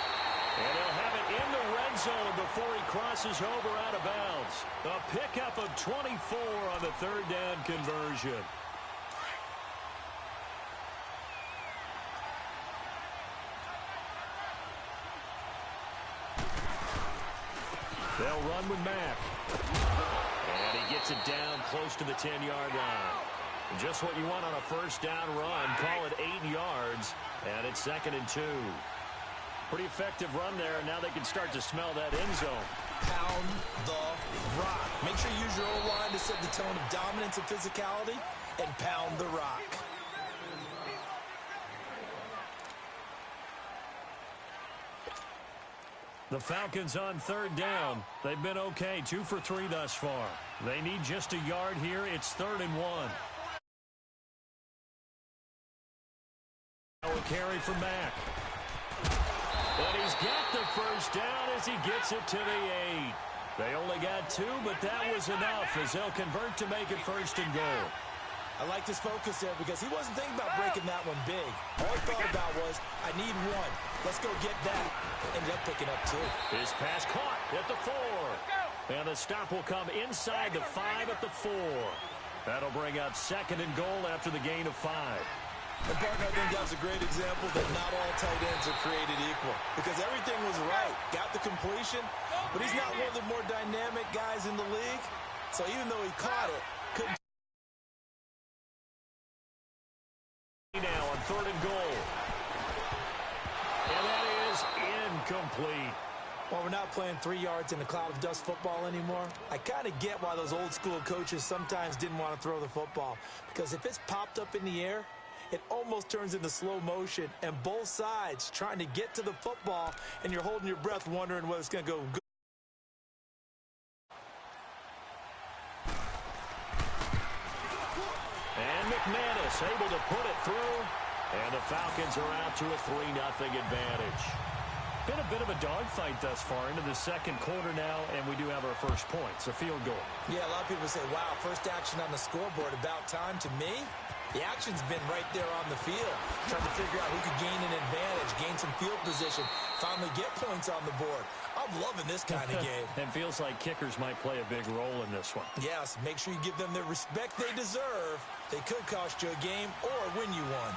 And he'll have it in the red zone before he crosses over out of bounds. A pickup of 24 on the 3rd down conversion. They'll run with Mack. And he gets it down close to the 10-yard line. Just what you want on a 1st down run. Call it 8 yards. And it's 2nd and 2. Pretty effective run there, and now they can start to smell that end zone. Pound the rock. Make sure you use your O-line to set the tone of dominance and physicality, and pound the rock. The Falcons on 3rd down. They've been okay, 2 for 3 thus far. They need just a yard here. It's 3rd and 1. Now a carry for Mack. But he's got the 1st down as he gets it to the 8. They only got 2, but that was enough as they'll convert to make it 1st and goal. I like his focus there because he wasn't thinking about breaking that one big. All he thought about was, I need 1. Let's go get that. Ended up picking up 2. His pass caught at the 4. And the stop will come inside the 5 at the 4. That'll bring up 2nd and goal after the gain of 5. And partner, I think that's a great example that not all tight ends are created equal. Because everything was right. Got the completion, but he's not one of the more dynamic guys in the league. So even though he caught it, couldn't. Now on 3rd and goal. And that is incomplete. While we're not playing 3 yards in a cloud of dust football anymore, I kind of get why those old school coaches sometimes didn't want to throw the football. Because if it's popped up in the air, it almost turns into slow motion, and both sides trying to get to the football, and you're holding your breath wondering whether it's going to go good. And McManus able to put it through, and the Falcons are out to a 3-0 advantage. Been a bit of a dogfight thus far into the 2nd quarter now, and we do have our first point. It's a field goal. Yeah, a lot of people say, wow, first action on the scoreboard, about time. To me, the action's been right there on the field, trying to figure out who could gain an advantage, gain some field position, finally get points on the board. I'm loving this kind of game. And feels like kickers might play a big role in this one. Yes, make sure you give them the respect they deserve. They could cost you a game or win you one.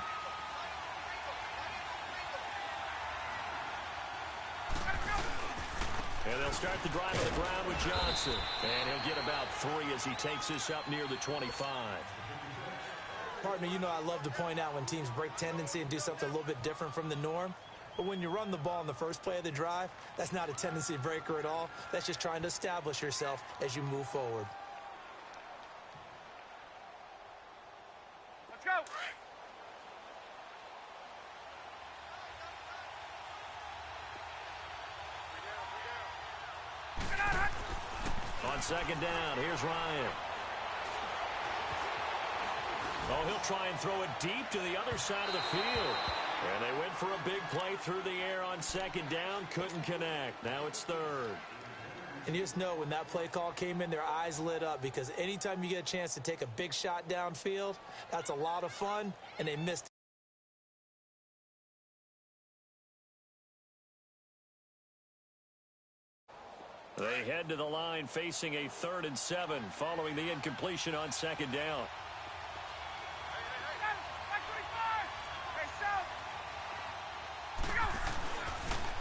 And they'll start the drive on the ground with Johnson. And he'll get about 3 as he takes this up near the 25. Partner, you know I love to point out when teams break tendency and do something a little bit different from the norm. But when you run the ball in the first play of the drive, that's not a tendency breaker at all. That's just trying to establish yourself as you move forward. Let's go. On 2nd down, here's Ryan. Oh, he'll try and throw it deep to the other side of the field. And they went for a big play through the air on 2nd down. Couldn't connect. Now it's 3rd. And you just know when that play call came in, their eyes lit up because anytime you get a chance to take a big shot downfield, that's a lot of fun, and they missed it. They head to the line facing a 3rd and 7 following the incompletion on 2nd down.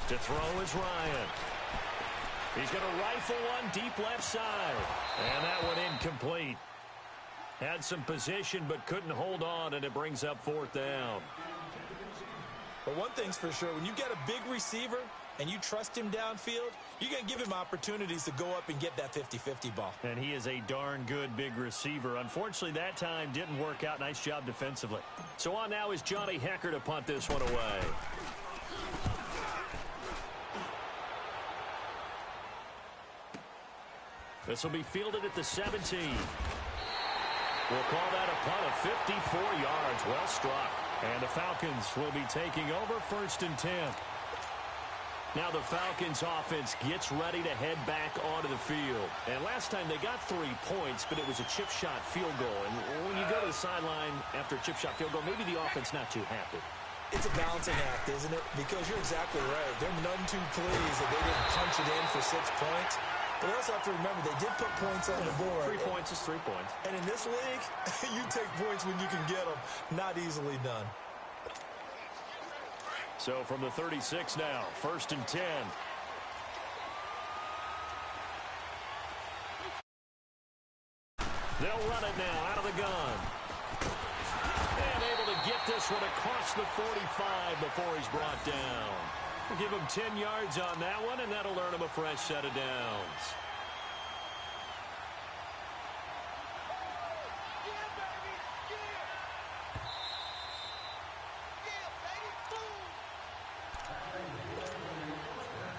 To throw is Ryan. He's going to rifle one deep left side. And that one incomplete. Had some position but couldn't hold on, and it brings up 4th down. But one thing's for sure, when you get a big receiver and you trust him downfield, you're going to give him opportunities to go up and get that 50-50 ball. And he is a darn good big receiver. Unfortunately, that time didn't work out. Nice job defensively. So on now is Johnny Hecker to punt this one away. This will be fielded at the 17. We'll call that a punt of 54 yards. Well struck. And the Falcons will be taking over 1st and 10. Now the Falcons offense gets ready to head back onto the field. And last time they got 3 points, but it was a chip shot field goal. And when you go to the sideline after a chip shot field goal, maybe the offense not too happy. It's a balancing act, isn't it? Because you're exactly right. They're none too pleased that they didn't punch it in for 6 points. But we also have to remember they did put points on the board. 3 points is 3 points. And in this league, you take points when you can get them. Not easily done. So from the 36 now, 1st and 10. They'll run it now out of the gun. And able to get this one across the 45 before he's brought down. We'll give him 10 yards on that one, and that'll earn him a fresh set of downs.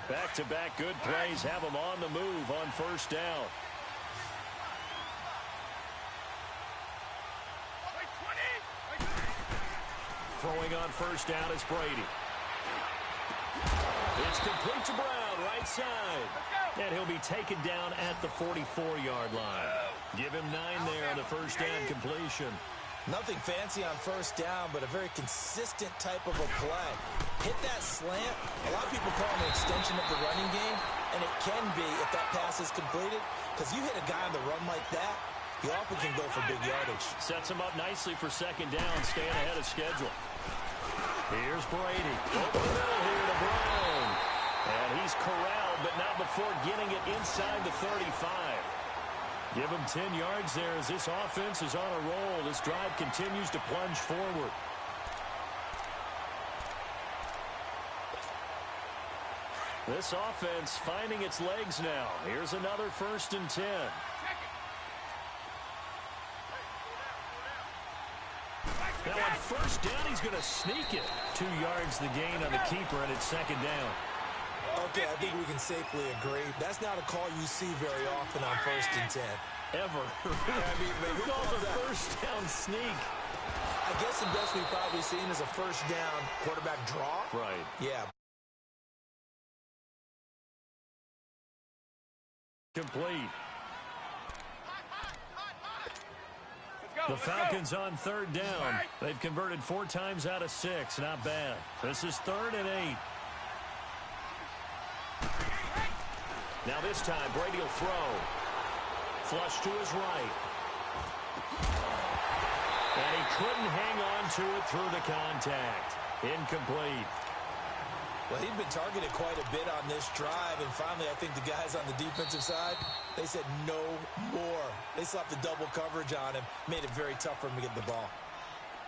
Back-to-back good plays have him on the move on 1st down. Throwing on 1st down is Brady. It's complete to Brown, right side. And he'll be taken down at the 44-yard line. Give him 9 there on the 1st down completion. Nothing fancy on 1st down, but a very consistent type of a play. Hit that slant. A lot of people call it an extension of the running game, and it can be if that pass is completed, because you hit a guy on the run like that, he often can go for big yardage. Sets him up nicely for 2nd down, staying ahead of schedule. Here's Brady. Over the middle here to Brown. And he's corralled, but not before getting it inside the 35. Give him 10 yards there as this offense is on a roll. This drive continues to plunge forward. This offense finding its legs now. Here's another 1st and 10. Now on 1st down, he's going to sneak it. 2 yards the gain on the keeper, and it's 2nd down. Okay, I think we can safely agree. That's not a call you see very often on 1st and 10. Ever. Who calls a 1st down sneak? I guess the best we've probably seen is a 1st down quarterback draw. Right. Yeah. Complete. The Falcons on 3rd down. They've converted 4 times out of 6. Not bad. This is 3rd and 8. Now this time, Brady will throw. Flush to his right. And he couldn't hang on to it through the contact. Incomplete. Well, he'd been targeted quite a bit on this drive, and finally I think the guys on the defensive side, they said no more. They slapped the double coverage on him, made it very tough for him to get the ball.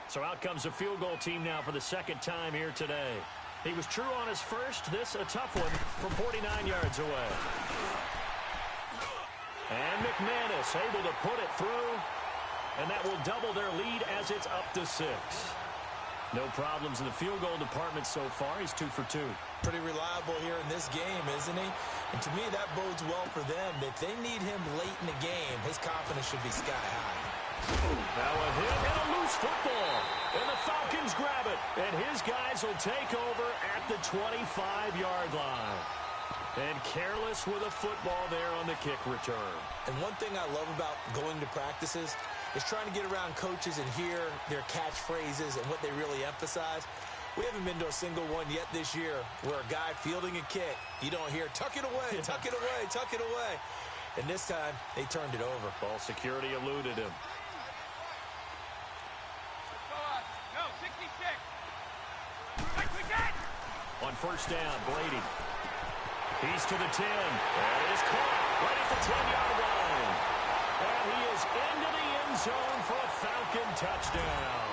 So out comes the field goal team now for the 2nd time here today. He was true on his first. This a tough one from 49 yards away. And McManus able to put it through, and that will double their lead as it's up to 6. No problems in the field goal department so far. He's 2 for 2. Pretty reliable here in this game, isn't he? And to me, that bodes well for them. If they need him late in the game, his confidence should be sky high. Now a hit and a loose football. And the Falcons grab it. And his guys will take over at the 25-yard line. And careless with a football there on the kick return. And one thing I love about going to practices is trying to get around coaches and hear their catchphrases and what they really emphasize. We haven't been to a single one yet this year where a guy fielding a kick, you don't hear, tuck it away, tuck it away, tuck it away. And this time, they turned it over. Ball security eluded him. No, 66. On 1st down, Brady. He's to the 10. That is caught right at the 10-yard line. And he is into the end zone for a Falcon touchdown.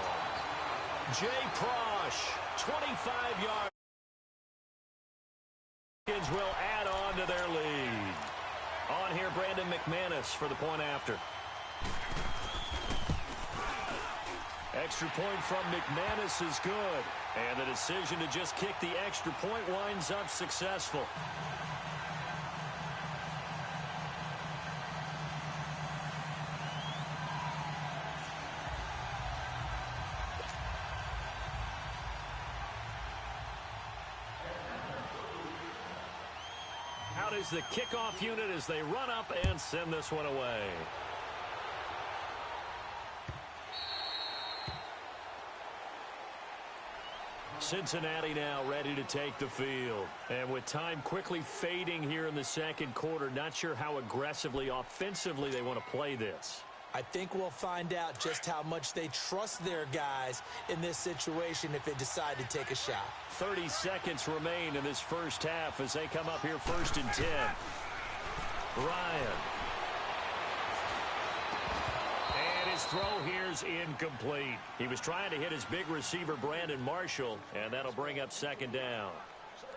Jay Prosh, 25 yards. Will add on to their lead. McManus for the point after. Extra point from McManus is good. And the decision to just kick the extra point winds up successful. Out is the kickoff unit as they run up and send this one away. Cincinnati now ready to take the field. And with time quickly fading here in the second quarter, not sure how aggressively, offensively they want to play this. I think we'll find out just how much they trust their guys in this situation if they decide to take a shot. 30 seconds remain in this first half as they come up here 1st and 10. Ryan. And his throw here's incomplete. He was trying to hit his big receiver, Brandon Marshall, and that'll bring up 2nd down.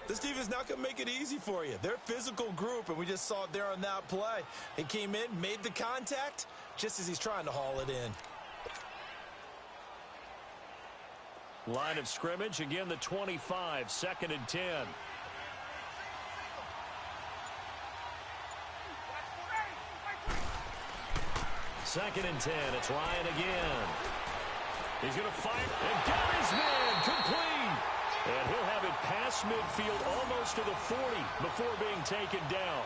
This defense not going to make it easy for you. They're a physical group, and we just saw it there on that play. He came in, made the contact, just as he's trying to haul it in. Line of scrimmage, again the 25, 2nd and 10. Second and 10, it's Ryan again. He's going to fight and got his man complete. And he'll have it past midfield almost to the 40 before being taken down.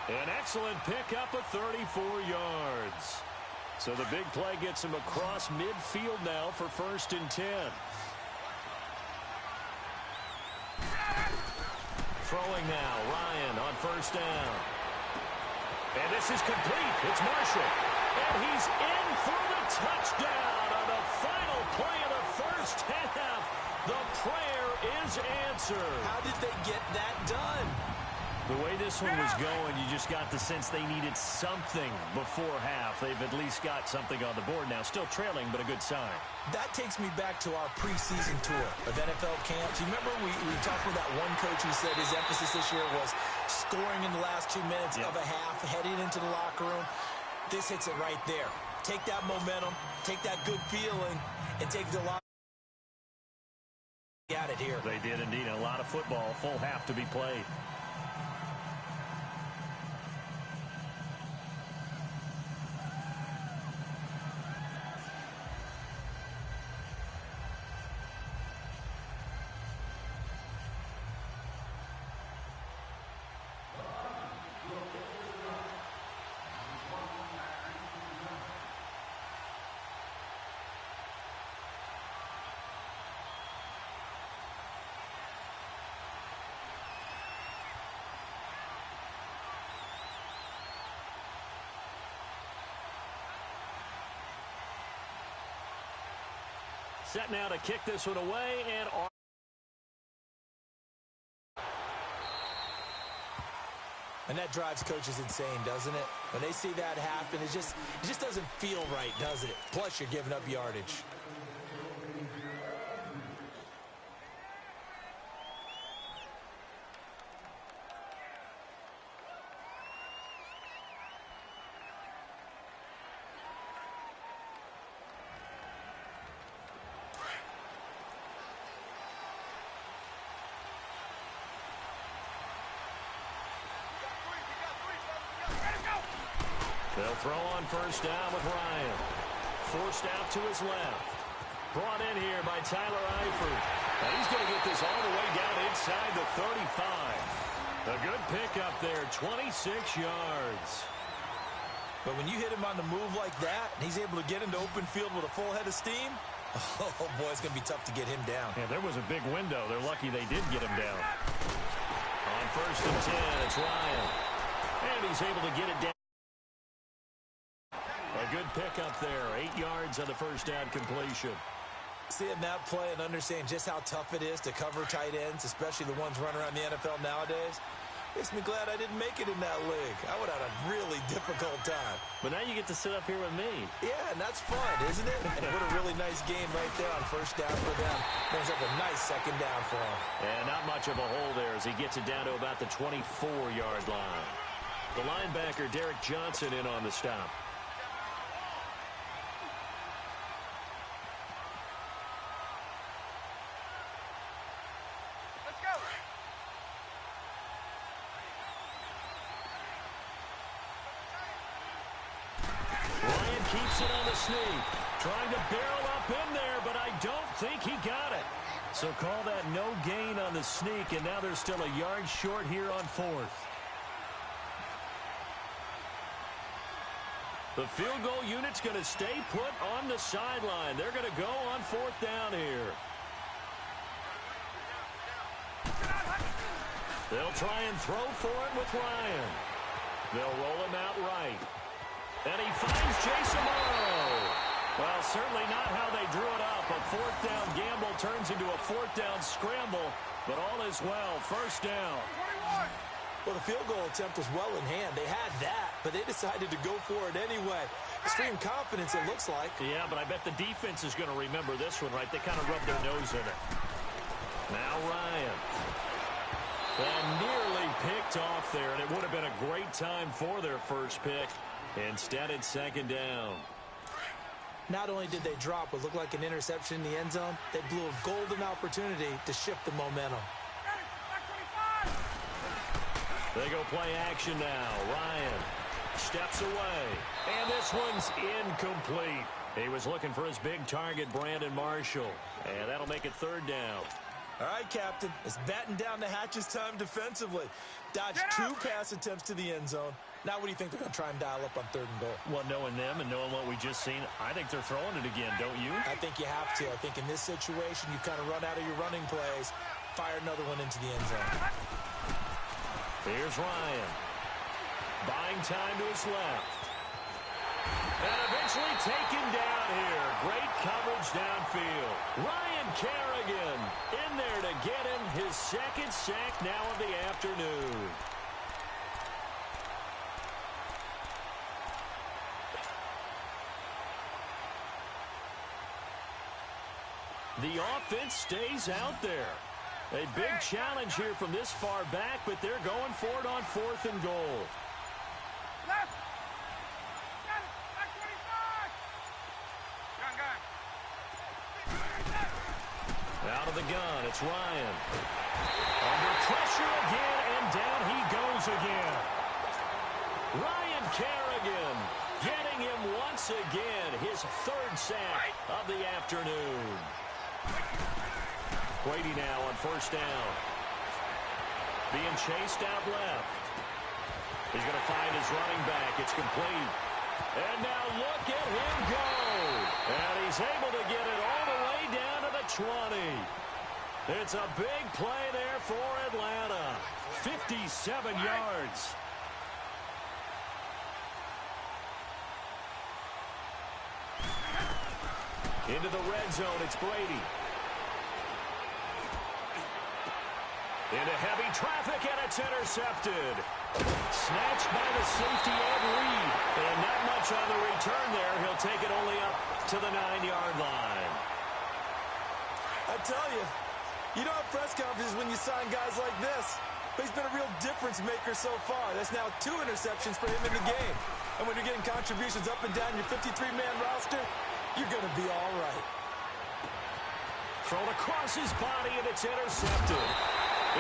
An excellent pickup of 34 yards. So the big play gets him across midfield now for 1st and 10. Throwing now, Ryan on 1st down. And this is complete. It's Marshall. And he's in for the touchdown on the final play of the first half. The prayer is answered. How did they get that done? The way this one was going, you just got the sense they needed something before half. They've at least got something on the board now. Still trailing, but a good sign. That takes me back to our preseason tour of NFL camps. You remember we talked with that one coach who said his emphasis this year was scoring in the last 2 minutes of a half, heading into the locker room. This hits it right there. Take that momentum, take that good feeling, and take the locker. Got it here. They did indeed. A lot of football, full half to be played. Set now to kick this one away, and that drives coaches insane, doesn't it? When they see that happen, it just doesn't feel right, does it? Plus, you're giving up yardage. They'll throw on 1st down with Ryan. Forced out to his left. Brought in here by Tyler Eifert. And he's going to get this all the way down inside the 35. A good pickup there, 26 yards. But when you hit him on the move like that, and he's able to get into open field with a full head of steam, oh boy, it's going to be tough to get him down. Yeah, there was a big window. They're lucky they did get him down. On 1st and 10, it's Ryan. And he's able to get it down. A good pickup there, 8 yards on the 1st down completion. Seeing that play and understanding just how tough it is to cover tight ends, especially the ones running around the NFL nowadays, makes me glad I didn't make it in that league. I would have had a really difficult time. But now you get to sit up here with me. Yeah, and that's fun, isn't it? And what a really nice game right there on 1st down for them. Brings up a nice 2nd down for him. And not much of a hole there as he gets it down to about the 24-yard line. The linebacker, Derek Johnson, in on the stop. Let's go. Ryan keeps it on the sneak. Trying to barrel up in there, but I don't think he got it. So call that no gain on the sneak, and now they're still a yard short here on fourth. The field goal unit's going to stay put on the sideline. They're going to go on fourth down here. They'll try and throw for it with Ryan. They'll roll him out right. And he finds Jason Morrow. Well, certainly not how they drew it up. A fourth down gamble turns into a fourth down scramble, but all is well. First down. 21. Well, the field goal attempt was well in hand. They had that, but they decided to go for it anyway. Extreme confidence, it looks like. Yeah, but I bet the defense is going to remember this one, right? They kind of rubbed their nose in it. Now Ryan. And nearly picked off there, and it would have been a great time for their first pick. Instead, it's second down. Not only did they drop what looked like an interception in the end zone, they blew a golden opportunity to shift the momentum. They go play action now. Ryan steps away. And this one's incomplete. He was looking for his big target, Brandon Marshall. And that'll make it third down. All right, Captain. It's batten down the hatches time defensively. Dodged 2 pass attempts to the end zone. Now what do you think they're going to try and dial up on third and goal? Well, knowing them and knowing what we just seen, I think they're throwing it again, don't you? I think you have to. I think in this situation, you kind of run out of your running plays, fire another one into the end zone. Here's Ryan. Buying time to his left. And eventually taken down here. Great coverage downfield. Ryan Kerrigan in there to get him his second sack now of the afternoon. The offense stays out there. A big challenge here from this far back, but they're going for it on fourth and goal. Left. Got it. Back 25. Gun. Out of the gun, it's Ryan. Under pressure again, and down he goes again. Ryan Kerrigan getting him once again, his third sack of the afternoon. Brady now on first down. Being chased out left. He's going to find his running back. It's complete. And now look at him go. And he's able to get it all the way down to the 20. It's a big play there for Atlanta. 57 yards. Into the red zone, it's Brady. Into heavy traffic, and it's intercepted. Snatched by the safety Ed Reed. And not much on the return there. He'll take it only up to the 9-yard line. I tell you, you don't have press conferences when you sign guys like this. But he's been a real difference maker so far. That's now 2 interceptions for him in the game. And when you're getting contributions up and down your 53-man roster, you're going to be all right. Thrown across his body, and it's intercepted.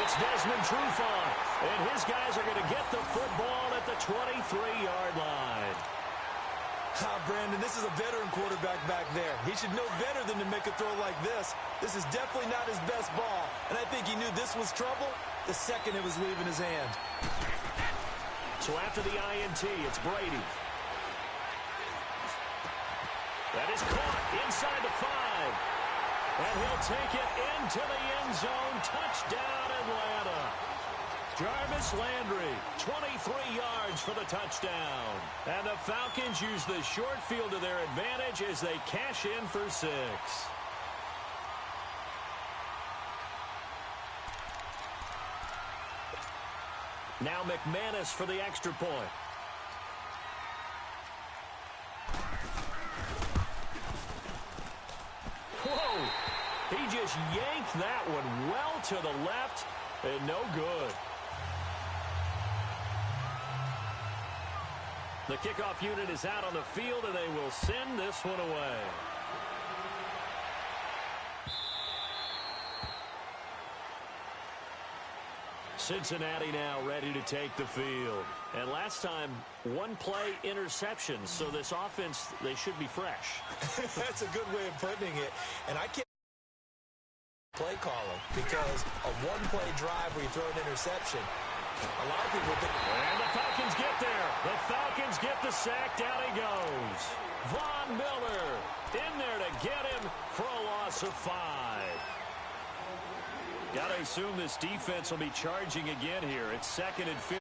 It's Desmond Trufant, and his guys are going to get the football at the 23-yard line. Brandon, this is a veteran quarterback back there. He should know better than to make a throw like this. This is definitely not his best ball, and I think he knew this was trouble the second it was leaving his hand. So after the INT, it's Brady. That is caught inside the 5. And he'll take it into the end zone. Touchdown, Atlanta. Jarvis Landry, 23 yards for the touchdown. And the Falcons use the short field to their advantage as they cash in for 6. Now McManus for the extra point. Whoa! He just yanked that one well to the left, and no good. The kickoff unit is out on the field, and they will send this one away. Cincinnati now ready to take the field. And last time, one-play interception. So this offense, they should be fresh. That's a good way of putting it. And I can't play calling because a one-play drive where you throw an interception, a lot of people think. And the Falcons get there. The Falcons get the sack. Down he goes. Von Miller in there to get him for a loss of 5. Got to assume this defense will be charging again here. It's 2nd and 15.